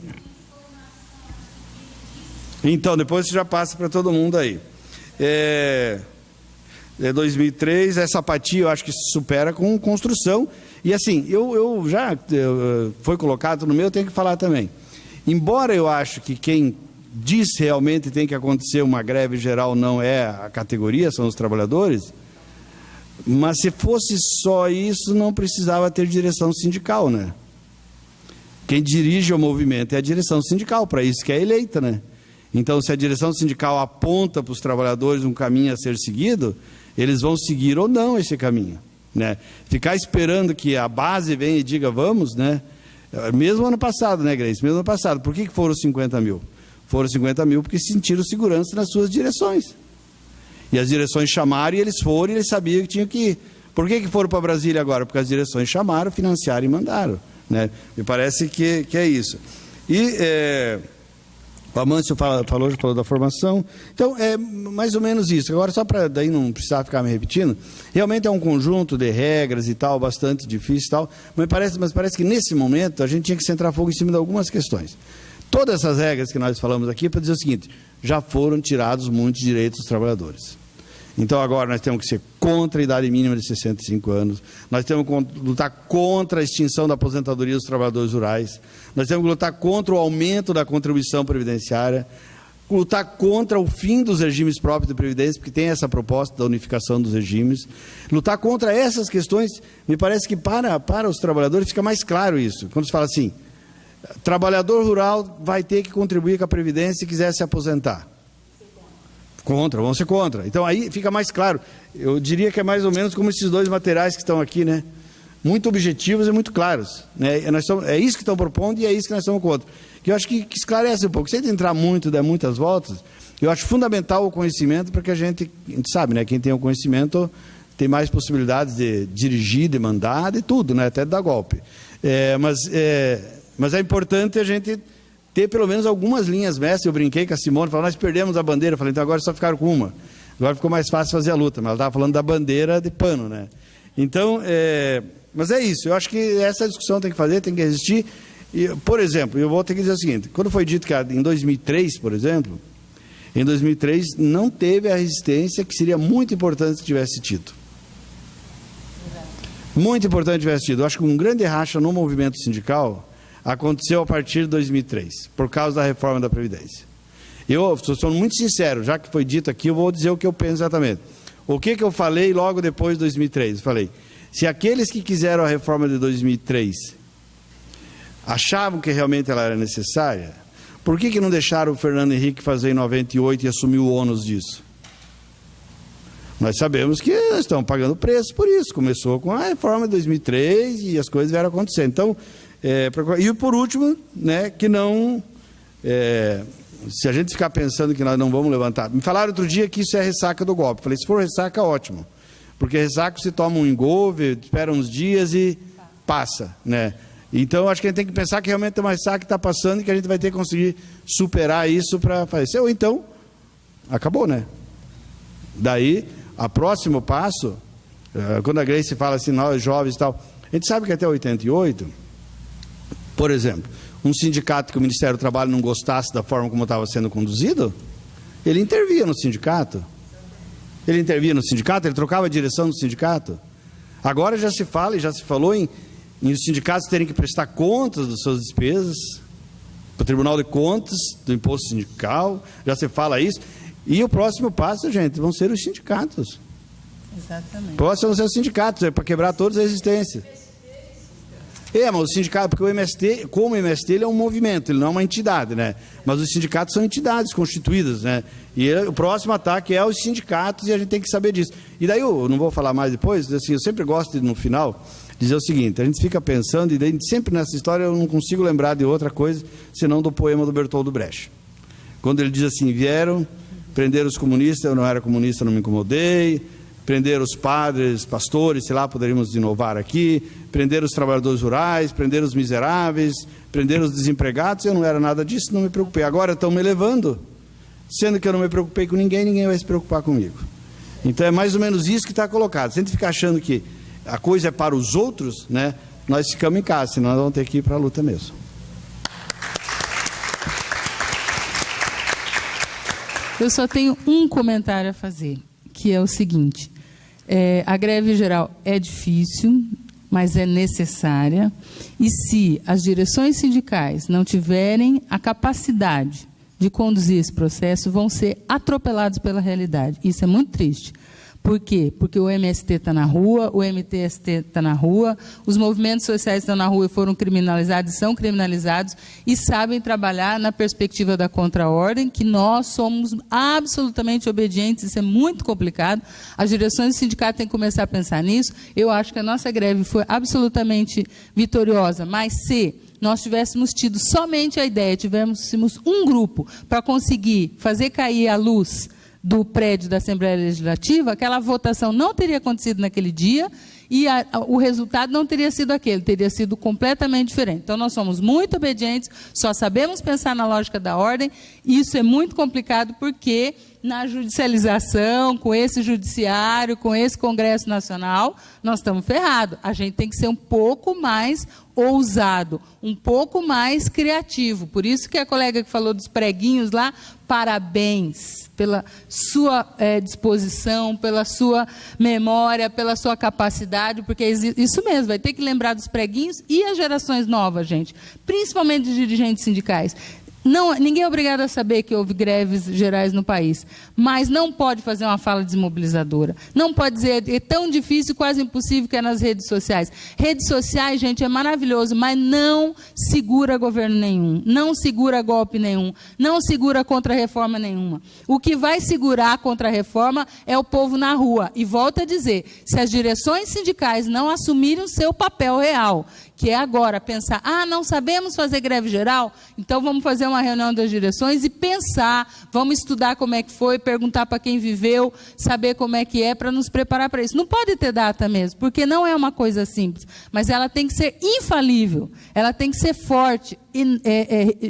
Então, depois você já passa para todo mundo aí. 2003, essa apatia eu acho que se supera com construção. E assim, eu foi colocado no meu, eu tenho que falar também. Embora eu acho que quem diz realmente tem que acontecer uma greve geral não é a categoria, são os trabalhadores, mas se fosse só isso, não precisava ter direção sindical, né? Quem dirige o movimento é a direção sindical, para isso que é eleita, né? Então, se a direção sindical aponta para os trabalhadores um caminho a ser seguido, eles vão seguir ou não esse caminho, né? Ficar esperando que a base venha e diga vamos, né? Mesmo ano passado, né, Grace? Mesmo ano passado. Por que foram 50 mil? Foram 50 mil porque sentiram segurança nas suas direções. E as direções chamaram e eles foram e eles sabiam que tinham que ir. Por que foram para Brasília agora? Porque as direções chamaram, financiaram e mandaram, né? Me parece que é isso. E o Amâncio falou da formação. Então, é mais ou menos isso. Agora, só para daí não precisar ficar me repetindo, realmente é um conjunto de regras e tal, bastante difícil e tal, mas parece que nesse momento a gente tinha que centrar fogo em cima de algumas questões. Todas essas regras que nós falamos aqui é para dizer o seguinte, já foram tirados muitos direitos dos trabalhadores. Então, agora nós temos que ser contra a idade mínima de 65 anos, nós temos que lutar contra a extinção da aposentadoria dos trabalhadores rurais, nós temos que lutar contra o aumento da contribuição previdenciária, lutar contra o fim dos regimes próprios de previdência, porque tem essa proposta da unificação dos regimes, lutar contra essas questões. Me parece que para os trabalhadores fica mais claro isso, quando se fala assim, trabalhador rural vai ter que contribuir com a previdência se quiser se aposentar. Vão ser contra. Então aí fica mais claro. Eu diria que é mais ou menos como esses dois materiais que estão aqui, né? muito objetivos e muito claros, né? É isso que estão propondo e é isso que nós estamos contra. Que eu acho que esclarece um pouco. Sem entrar muito, dar muitas voltas, eu acho fundamental o conhecimento, porque a gente sabe, né? Quem tem o conhecimento tem mais possibilidades de dirigir, de mandar, de tudo, né? Até de dar golpe. Mas é importante a gente ter pelo menos algumas linhas mestras. Eu brinquei com a Simone, falei, nós perdemos a bandeira. Eu falei, então agora só ficaram com uma. Agora ficou mais fácil fazer a luta, mas ela estava falando da bandeira de pano, né? Então, mas é isso, eu acho que essa discussão tem que fazer, tem que existir. E, por exemplo, eu vou ter que dizer o seguinte, quando foi dito que em 2003, por exemplo, em 2003 não teve a resistência que seria muito importante que tivesse tido. Muito importante que tivesse tido. Eu acho que um grande racha no movimento sindical aconteceu a partir de 2003, por causa da reforma da Previdência. Eu sou muito sincero, já que foi dito aqui, eu vou dizer o que eu penso exatamente. O que eu falei logo depois de 2003? Eu falei, se aqueles que quiseram a reforma de 2003 achavam que realmente ela era necessária, por que não deixaram o Fernando Henrique fazer em 98 e assumir o ônus disso? Nós sabemos que estão pagando preço por isso. Começou com a reforma de 2003 e as coisas vieram acontecendo. Então, e por último, né, que não... se a gente ficar pensando que nós não vamos levantar... Me falaram outro dia que isso é ressaca do golpe. Falei, se for ressaca, ótimo. Porque ressaca se toma um engolve, espera uns dias e passa, né? Então, acho que a gente tem que pensar que realmente tem uma ressaca que está passando e que a gente vai ter que conseguir superar isso para fazer. Ou então, acabou, né? Daí, o próximo passo, quando a Grace fala assim, nós jovens e tal, a gente sabe que até 88, por exemplo, um sindicato que o Ministério do Trabalho não gostasse da forma como estava sendo conduzido, ele intervia no sindicato. Ele intervia no sindicato, ele trocava a direção do sindicato. Agora já se fala e já se falou em os sindicatos terem que prestar contas das suas despesas para o Tribunal de Contas do Imposto Sindical, já se fala isso. E o próximo passo, gente, vão ser os sindicatos. Exatamente. Próximo vão ser os sindicatos, para quebrar todas as resistências. Mas o sindicato, porque o MST, como o MST, ele é um movimento, ele não é uma entidade, né? Mas os sindicatos são entidades constituídas, né? E o próximo ataque é os sindicatos e a gente tem que saber disso. E daí eu não vou falar mais depois, assim, eu sempre gosto de, no final, dizer o seguinte, a gente fica pensando, e daí sempre nessa história eu não consigo lembrar de outra coisa, senão do poema do Bertoldo Brecht. Quando ele diz assim, vieram, prenderam os comunistas, eu não era comunista, não me incomodei, prender os padres, pastores, sei lá, poderíamos inovar aqui, prender os trabalhadores rurais, prender os miseráveis, prender os desempregados, eu não era nada disso, não me preocupei. Agora estão me levando, sendo que eu não me preocupei com ninguém, ninguém vai se preocupar comigo. Então é mais ou menos isso que está colocado. Se a gente ficar achando que a coisa é para os outros, né, nós ficamos em casa, senão nós vamos ter que ir para a luta mesmo. Eu só tenho um comentário a fazer, que é o seguinte... a greve geral é difícil, mas é necessária, e se as direções sindicais não tiverem a capacidade de conduzir esse processo, vão ser atropelados pela realidade. Isso é muito triste. Por quê? Porque o MST está na rua, o MTST está na rua, os movimentos sociais estão na rua e foram criminalizados, são criminalizados, e sabem trabalhar na perspectiva da contra-ordem, que nós somos absolutamente obedientes, isso é muito complicado. As direções do sindicato têm que começar a pensar nisso. Eu acho que a nossa greve foi absolutamente vitoriosa, mas se nós tivéssemos tido somente a ideia, tivéssemos um grupo para conseguir fazer cair a luz do prédio da Assembleia Legislativa, aquela votação não teria acontecido naquele dia e o resultado não teria sido aquele, teria sido completamente diferente. Então, nós somos muito obedientes, só sabemos pensar na lógica da ordem, e isso é muito complicado porque na judicialização, com esse judiciário, com esse Congresso Nacional, nós estamos ferrados. A gente tem que ser um pouco mais ousado, um pouco mais criativo. Por isso que a colega que falou dos preguinhos lá, parabéns pela sua disposição, pela sua memória, pela sua capacidade, porque isso mesmo, vai ter que lembrar dos preguinhos e as gerações novas, gente, principalmente de dirigentes sindicais. Ninguém é obrigado a saber que houve greves gerais no país, mas não pode fazer uma fala desmobilizadora. Não pode dizer, é tão difícil, quase impossível, que é nas redes sociais. Redes sociais, gente, é maravilhoso, mas não segura governo nenhum, não segura golpe nenhum, não segura contra-reforma nenhuma. O que vai segurar a contra-reforma é o povo na rua. E volto a dizer, se as direções sindicais não assumirem o seu papel real, que é agora pensar, não sabemos fazer greve geral, então vamos fazer uma reunião das direções e pensar, vamos estudar como é que foi, perguntar para quem viveu, saber como é que é, para nos preparar para isso. Não pode ter data mesmo, porque não é uma coisa simples, mas ela tem que ser infalível, ela tem que ser forte,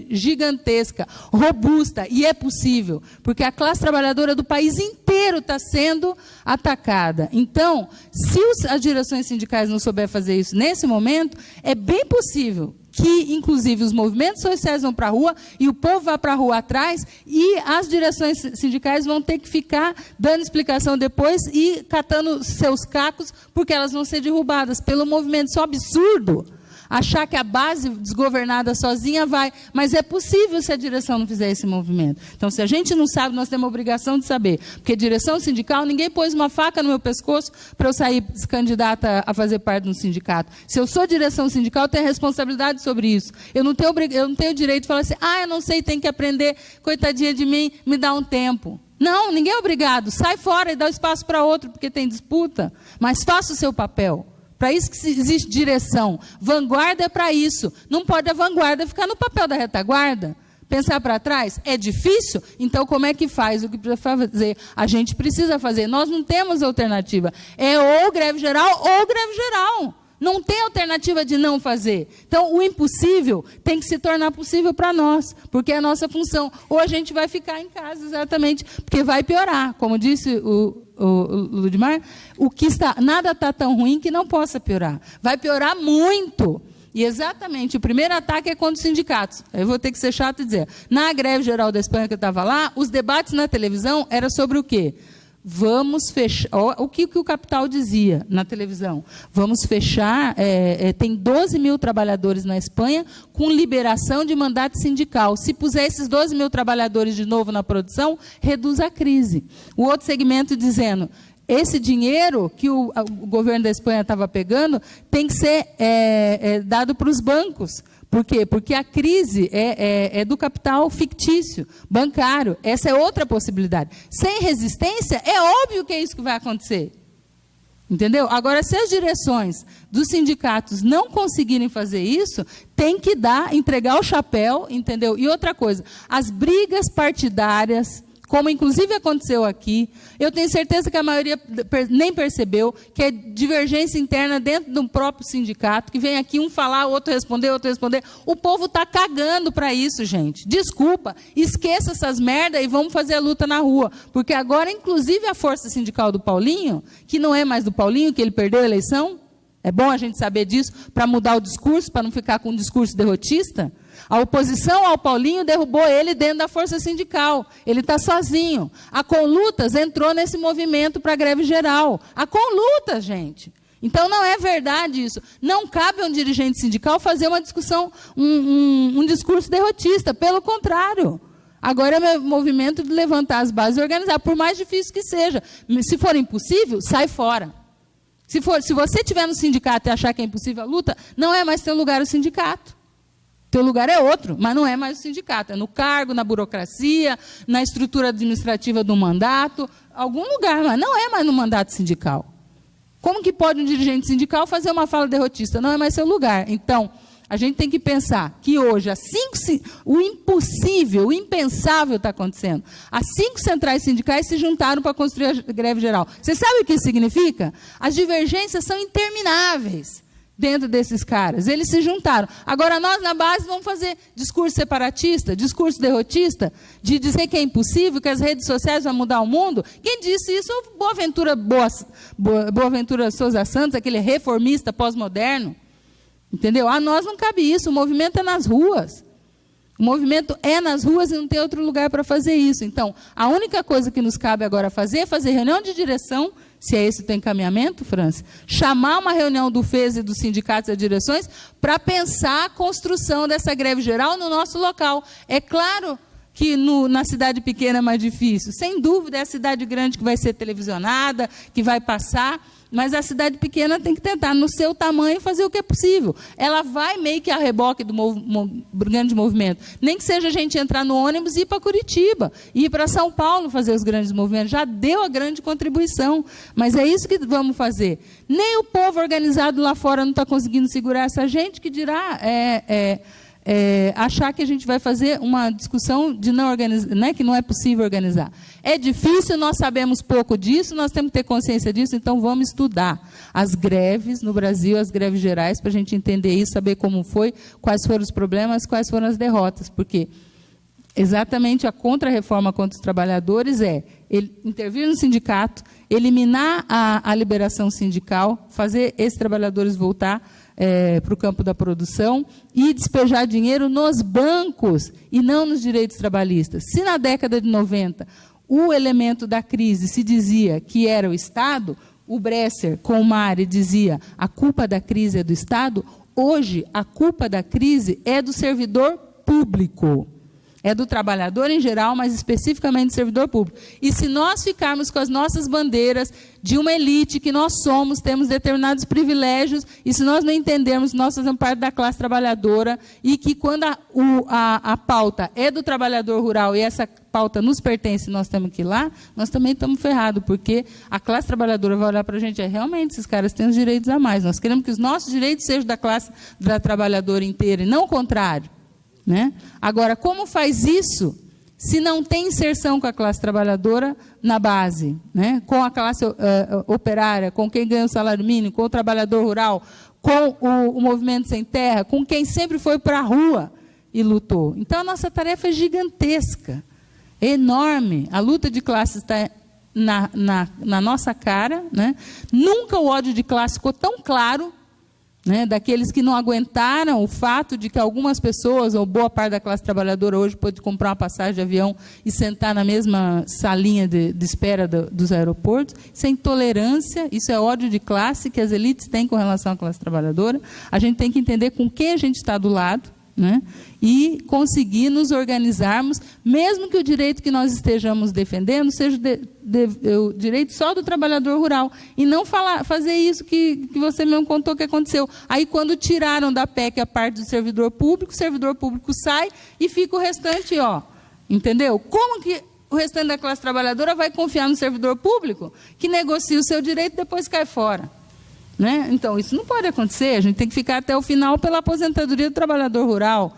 gigantesca, robusta, e é possível, porque a classe trabalhadora do país inteiro está sendo atacada. Então, se as direções sindicais não souberem fazer isso nesse momento, é bem possível que, inclusive, os movimentos sociais vão para a rua e o povo vai para a rua atrás e as direções sindicais vão ter que ficar dando explicação depois e catando seus cacos, porque elas vão ser derrubadas pelo movimento. Isso é um absurdo. Achar que a base desgovernada sozinha vai, mas é possível se a direção não fizer esse movimento. Então, se a gente não sabe, nós temos a obrigação de saber. Porque direção sindical, ninguém pôs uma faca no meu pescoço para eu sair candidata a fazer parte de um sindicato. Se eu sou direção sindical, eu tenho responsabilidade sobre isso. Eu não tenho direito de falar assim, eu não sei, tem que aprender, coitadinha de mim, me dá um tempo. Não, ninguém é obrigado. Sai fora e dá espaço para outro, porque tem disputa. Mas faça o seu papel. Para isso que existe direção. Vanguarda é para isso. Não pode a vanguarda ficar no papel da retaguarda. Pensar para trás é difícil? Então, como é que faz? O que precisa fazer? A gente precisa fazer. Nós não temos alternativa. É ou greve geral ou greve geral. Não tem alternativa de não fazer. Então, o impossível tem que se tornar possível para nós, porque é a nossa função. Ou a gente vai ficar em casa, exatamente, porque vai piorar. Como disse o Ludmar, nada está tão ruim que não possa piorar. Vai piorar muito. E exatamente, o primeiro ataque é contra os sindicatos. Eu vou ter que ser chato e dizer. Na greve geral da Espanha que eu estava lá, os debates na televisão eram sobre o quê? Vamos fechar, o que o Capital dizia na televisão, vamos fechar, tem 12 mil trabalhadores na Espanha com liberação de mandato sindical. Se puser esses 12 mil trabalhadores de novo na produção, reduz a crise. O outro segmento dizendo, esse dinheiro que o governo da Espanha estava pegando tem que ser dado para os bancos. Por quê? Porque a crise é do capital fictício, bancário. Essa é outra possibilidade. Sem resistência, é óbvio que é isso que vai acontecer. Entendeu? Agora, se as direções dos sindicatos não conseguirem fazer isso, tem que entregar o chapéu, entendeu? E outra coisa, as brigas partidárias, como inclusive aconteceu aqui, eu tenho certeza que a maioria nem percebeu que é divergência interna dentro de um próprio sindicato, que vem aqui um falar, outro responder, outro responder. O povo está cagando para isso, gente. Desculpa, esqueça essas merdas e vamos fazer a luta na rua. Porque agora, inclusive, a força sindical do Paulinho, que não é mais do Paulinho, que ele perdeu a eleição, é bom a gente saber disso, para mudar o discurso, para não ficar com um discurso derrotista. A oposição ao Paulinho derrubou ele dentro da força sindical. Ele está sozinho. A Conlutas entrou nesse movimento para a greve geral. A Conlutas, gente. Então, não é verdade isso. Não cabe a um dirigente sindical fazer uma discussão, um discurso derrotista. Pelo contrário. Agora é o movimento de levantar as bases e organizar, por mais difícil que seja. Se for impossível, sai fora. Se você estiver no sindicato e achar que é impossível a luta, não é mais seu lugar o sindicato. Teu lugar é outro, mas não é mais o sindicato. É no cargo, na burocracia, na estrutura administrativa do mandato, algum lugar, mas não é mais no mandato sindical. Como que pode um dirigente sindical fazer uma fala derrotista? Não é mais seu lugar. Então, a gente tem que pensar que hoje, o impossível, o impensável está acontecendo. As 5 centrais sindicais se juntaram para construir a greve geral. Você sabe o que isso significa? As divergências são intermináveis dentro desses caras. Eles se juntaram. Agora, nós, na base, vamos fazer discurso separatista, discurso derrotista, de dizer que é impossível, que as redes sociais vão mudar o mundo. Quem disse isso? Boaventura Souza Santos, aquele reformista pós-moderno. Entendeu? A nós não cabe isso. O movimento é nas ruas. O movimento é nas ruas e não tem outro lugar para fazer isso. Então, a única coisa que nos cabe agora fazer é fazer reunião de direção, se é esse o teu encaminhamento, França, chamar uma reunião do FES e dos sindicatos e das direções para pensar a construção dessa greve geral no nosso local. É claro que na cidade pequena é mais difícil. Sem dúvida, é a cidade grande que vai ser televisionada, que vai passar, mas a cidade pequena tem que tentar, no seu tamanho, fazer o que é possível. Ela vai meio que a reboque do grande movimento. Nem que seja a gente entrar no ônibus e ir para Curitiba, ir para São Paulo fazer os grandes movimentos. Já deu a grande contribuição, mas é isso que vamos fazer. Nem o povo organizado lá fora não está conseguindo segurar essa gente, que dirá... achar que a gente vai fazer uma discussão de não organizar, né, que não é possível organizar. É difícil, nós sabemos pouco disso, nós temos que ter consciência disso, então vamos estudar as greves no Brasil, as greves gerais, para a gente entender isso, saber como foi, quais foram os problemas, quais foram as derrotas, porque exatamente a contra-reforma contra os trabalhadores é intervir no sindicato, eliminar a liberação sindical, fazer esses trabalhadores voltar para o campo da produção e despejar dinheiro nos bancos e não nos direitos trabalhistas. Se na década de 90 o elemento da crise se dizia que era o Estado, o Bresser com o Mari dizia a culpa da crise é do Estado, hoje a culpa da crise é do servidor público. É do trabalhador em geral, mas especificamente do servidor público. E se nós ficarmos com as nossas bandeiras de uma elite que nós somos, temos determinados privilégios, e se nós não entendermos que nós fazemos parte da classe trabalhadora, e que quando a pauta é do trabalhador rural e essa pauta nos pertence e nós temos que ir lá, nós também estamos ferrados, porque a classe trabalhadora vai olhar para a gente, realmente, esses caras têm os direitos a mais. Nós queremos que os nossos direitos sejam da classe da trabalhadora inteira, e não o contrário. Né? Agora, como faz isso se não tem inserção com a classe trabalhadora na base, né? Com a classe operária, com quem ganha o salário mínimo, com o trabalhador rural, com o movimento sem terra, com quem sempre foi para a rua e lutou? Então, a nossa tarefa é gigantesca, é enorme. A luta de classes está na nossa cara. Né? Nunca o ódio de classe ficou tão claro, né, daqueles que não aguentaram o fato de que algumas pessoas, ou boa parte da classe trabalhadora hoje, pode comprar uma passagem de avião e sentar na mesma salinha de espera dos aeroportos. Isso é intolerância, isso é ódio de classe que as elites têm com relação à classe trabalhadora. A gente tem que entender com quem a gente está do lado, né, e conseguir nos organizarmos, mesmo que o direito que nós estejamos defendendo seja o direito só do trabalhador rural, e não fazer isso que você mesmo contou que aconteceu. Aí, quando tiraram da PEC a parte do servidor público, o servidor público sai e fica o restante, entendeu? Como que o restante da classe trabalhadora vai confiar no servidor público que negocia o seu direito e depois cai fora? Né? Então, isso não pode acontecer. A gente tem que ficar até o final pela aposentadoria do trabalhador rural,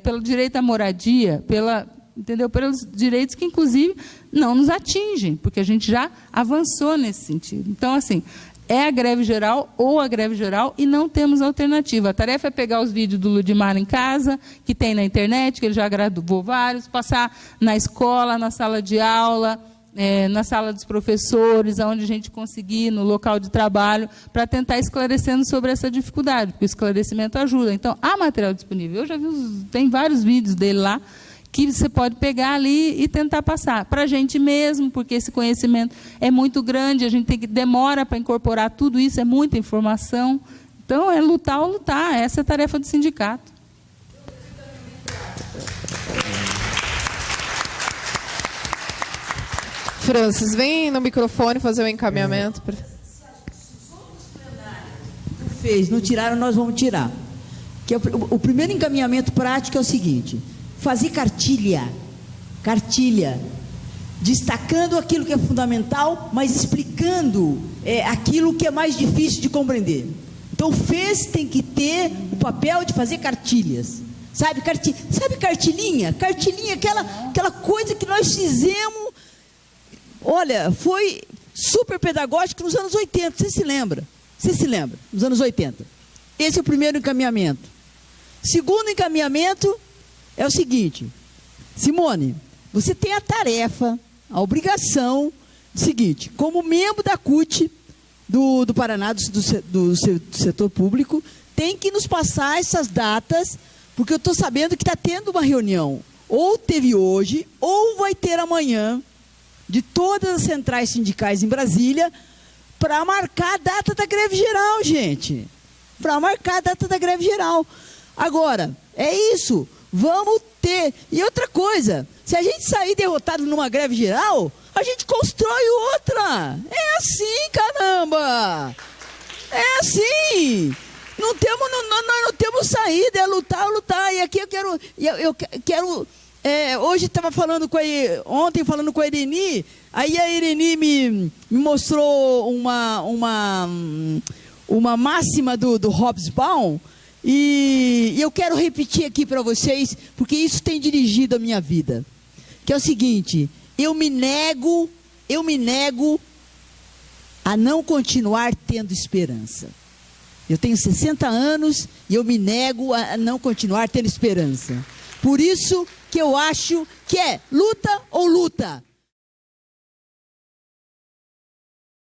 pelo direito à moradia, pelos direitos que, inclusive, não nos atingem, porque a gente já avançou nesse sentido. Então, assim, é a greve geral ou a greve geral e não temos alternativa. A tarefa é pegar os vídeos do Ludmar em casa, que tem na internet, que ele já gravou vários, passar na escola, na sala de aula, na sala dos professores, onde a gente conseguir, no local de trabalho, para tentar esclarecendo sobre essa dificuldade, porque o esclarecimento ajuda. Então, há material disponível. Eu já vi, tem vários vídeos dele lá, que você pode pegar ali e tentar passar. Para a gente mesmo, porque esse conhecimento é muito grande, a gente demora para incorporar tudo isso, é muita informação. Então, é lutar ou lutar, essa é a tarefa do sindicato. Francis, vem no microfone fazer o encaminhamento. Não tiraram, nós vamos tirar. Que o primeiro encaminhamento prático é o seguinte: fazer cartilha, destacando aquilo que é fundamental, mas explicando aquilo que é mais difícil de compreender. Então, o FES tem que ter o papel de fazer cartilhas. Sabe cartilhinha? Cartilhinha, aquela coisa que nós fizemos. Olha, foi super pedagógico nos anos 80, você se lembra? Nos anos 80. Esse é o primeiro encaminhamento. Segundo encaminhamento é o seguinte: Simone, você tem a tarefa, a obrigação, seguinte, como membro da CUT do Paraná, do setor público, tem que nos passar essas datas Porque eu estou sabendo que está tendo uma reunião, ou teve hoje, ou vai ter amanhã, de todas as centrais sindicais em Brasília, para marcar a data da greve geral, gente. Para marcar a data da greve geral. Agora, é isso. Vamos ter. E outra coisa, se a gente sair derrotado numa greve geral, a gente constrói outra. É assim, caramba. É assim. Não temos saída, é lutar, lutar. E aqui eu quero hoje estava falando ontem falando com a Ireni, aí a Ireni me mostrou uma máxima do Hobsbawm, e eu quero repetir aqui para vocês, porque isso tem dirigido a minha vida, que é o seguinte: eu me nego a não continuar tendo esperança. Eu tenho 60 anos e eu me nego a não continuar tendo esperança. Por isso que eu acho que é luta ou luta.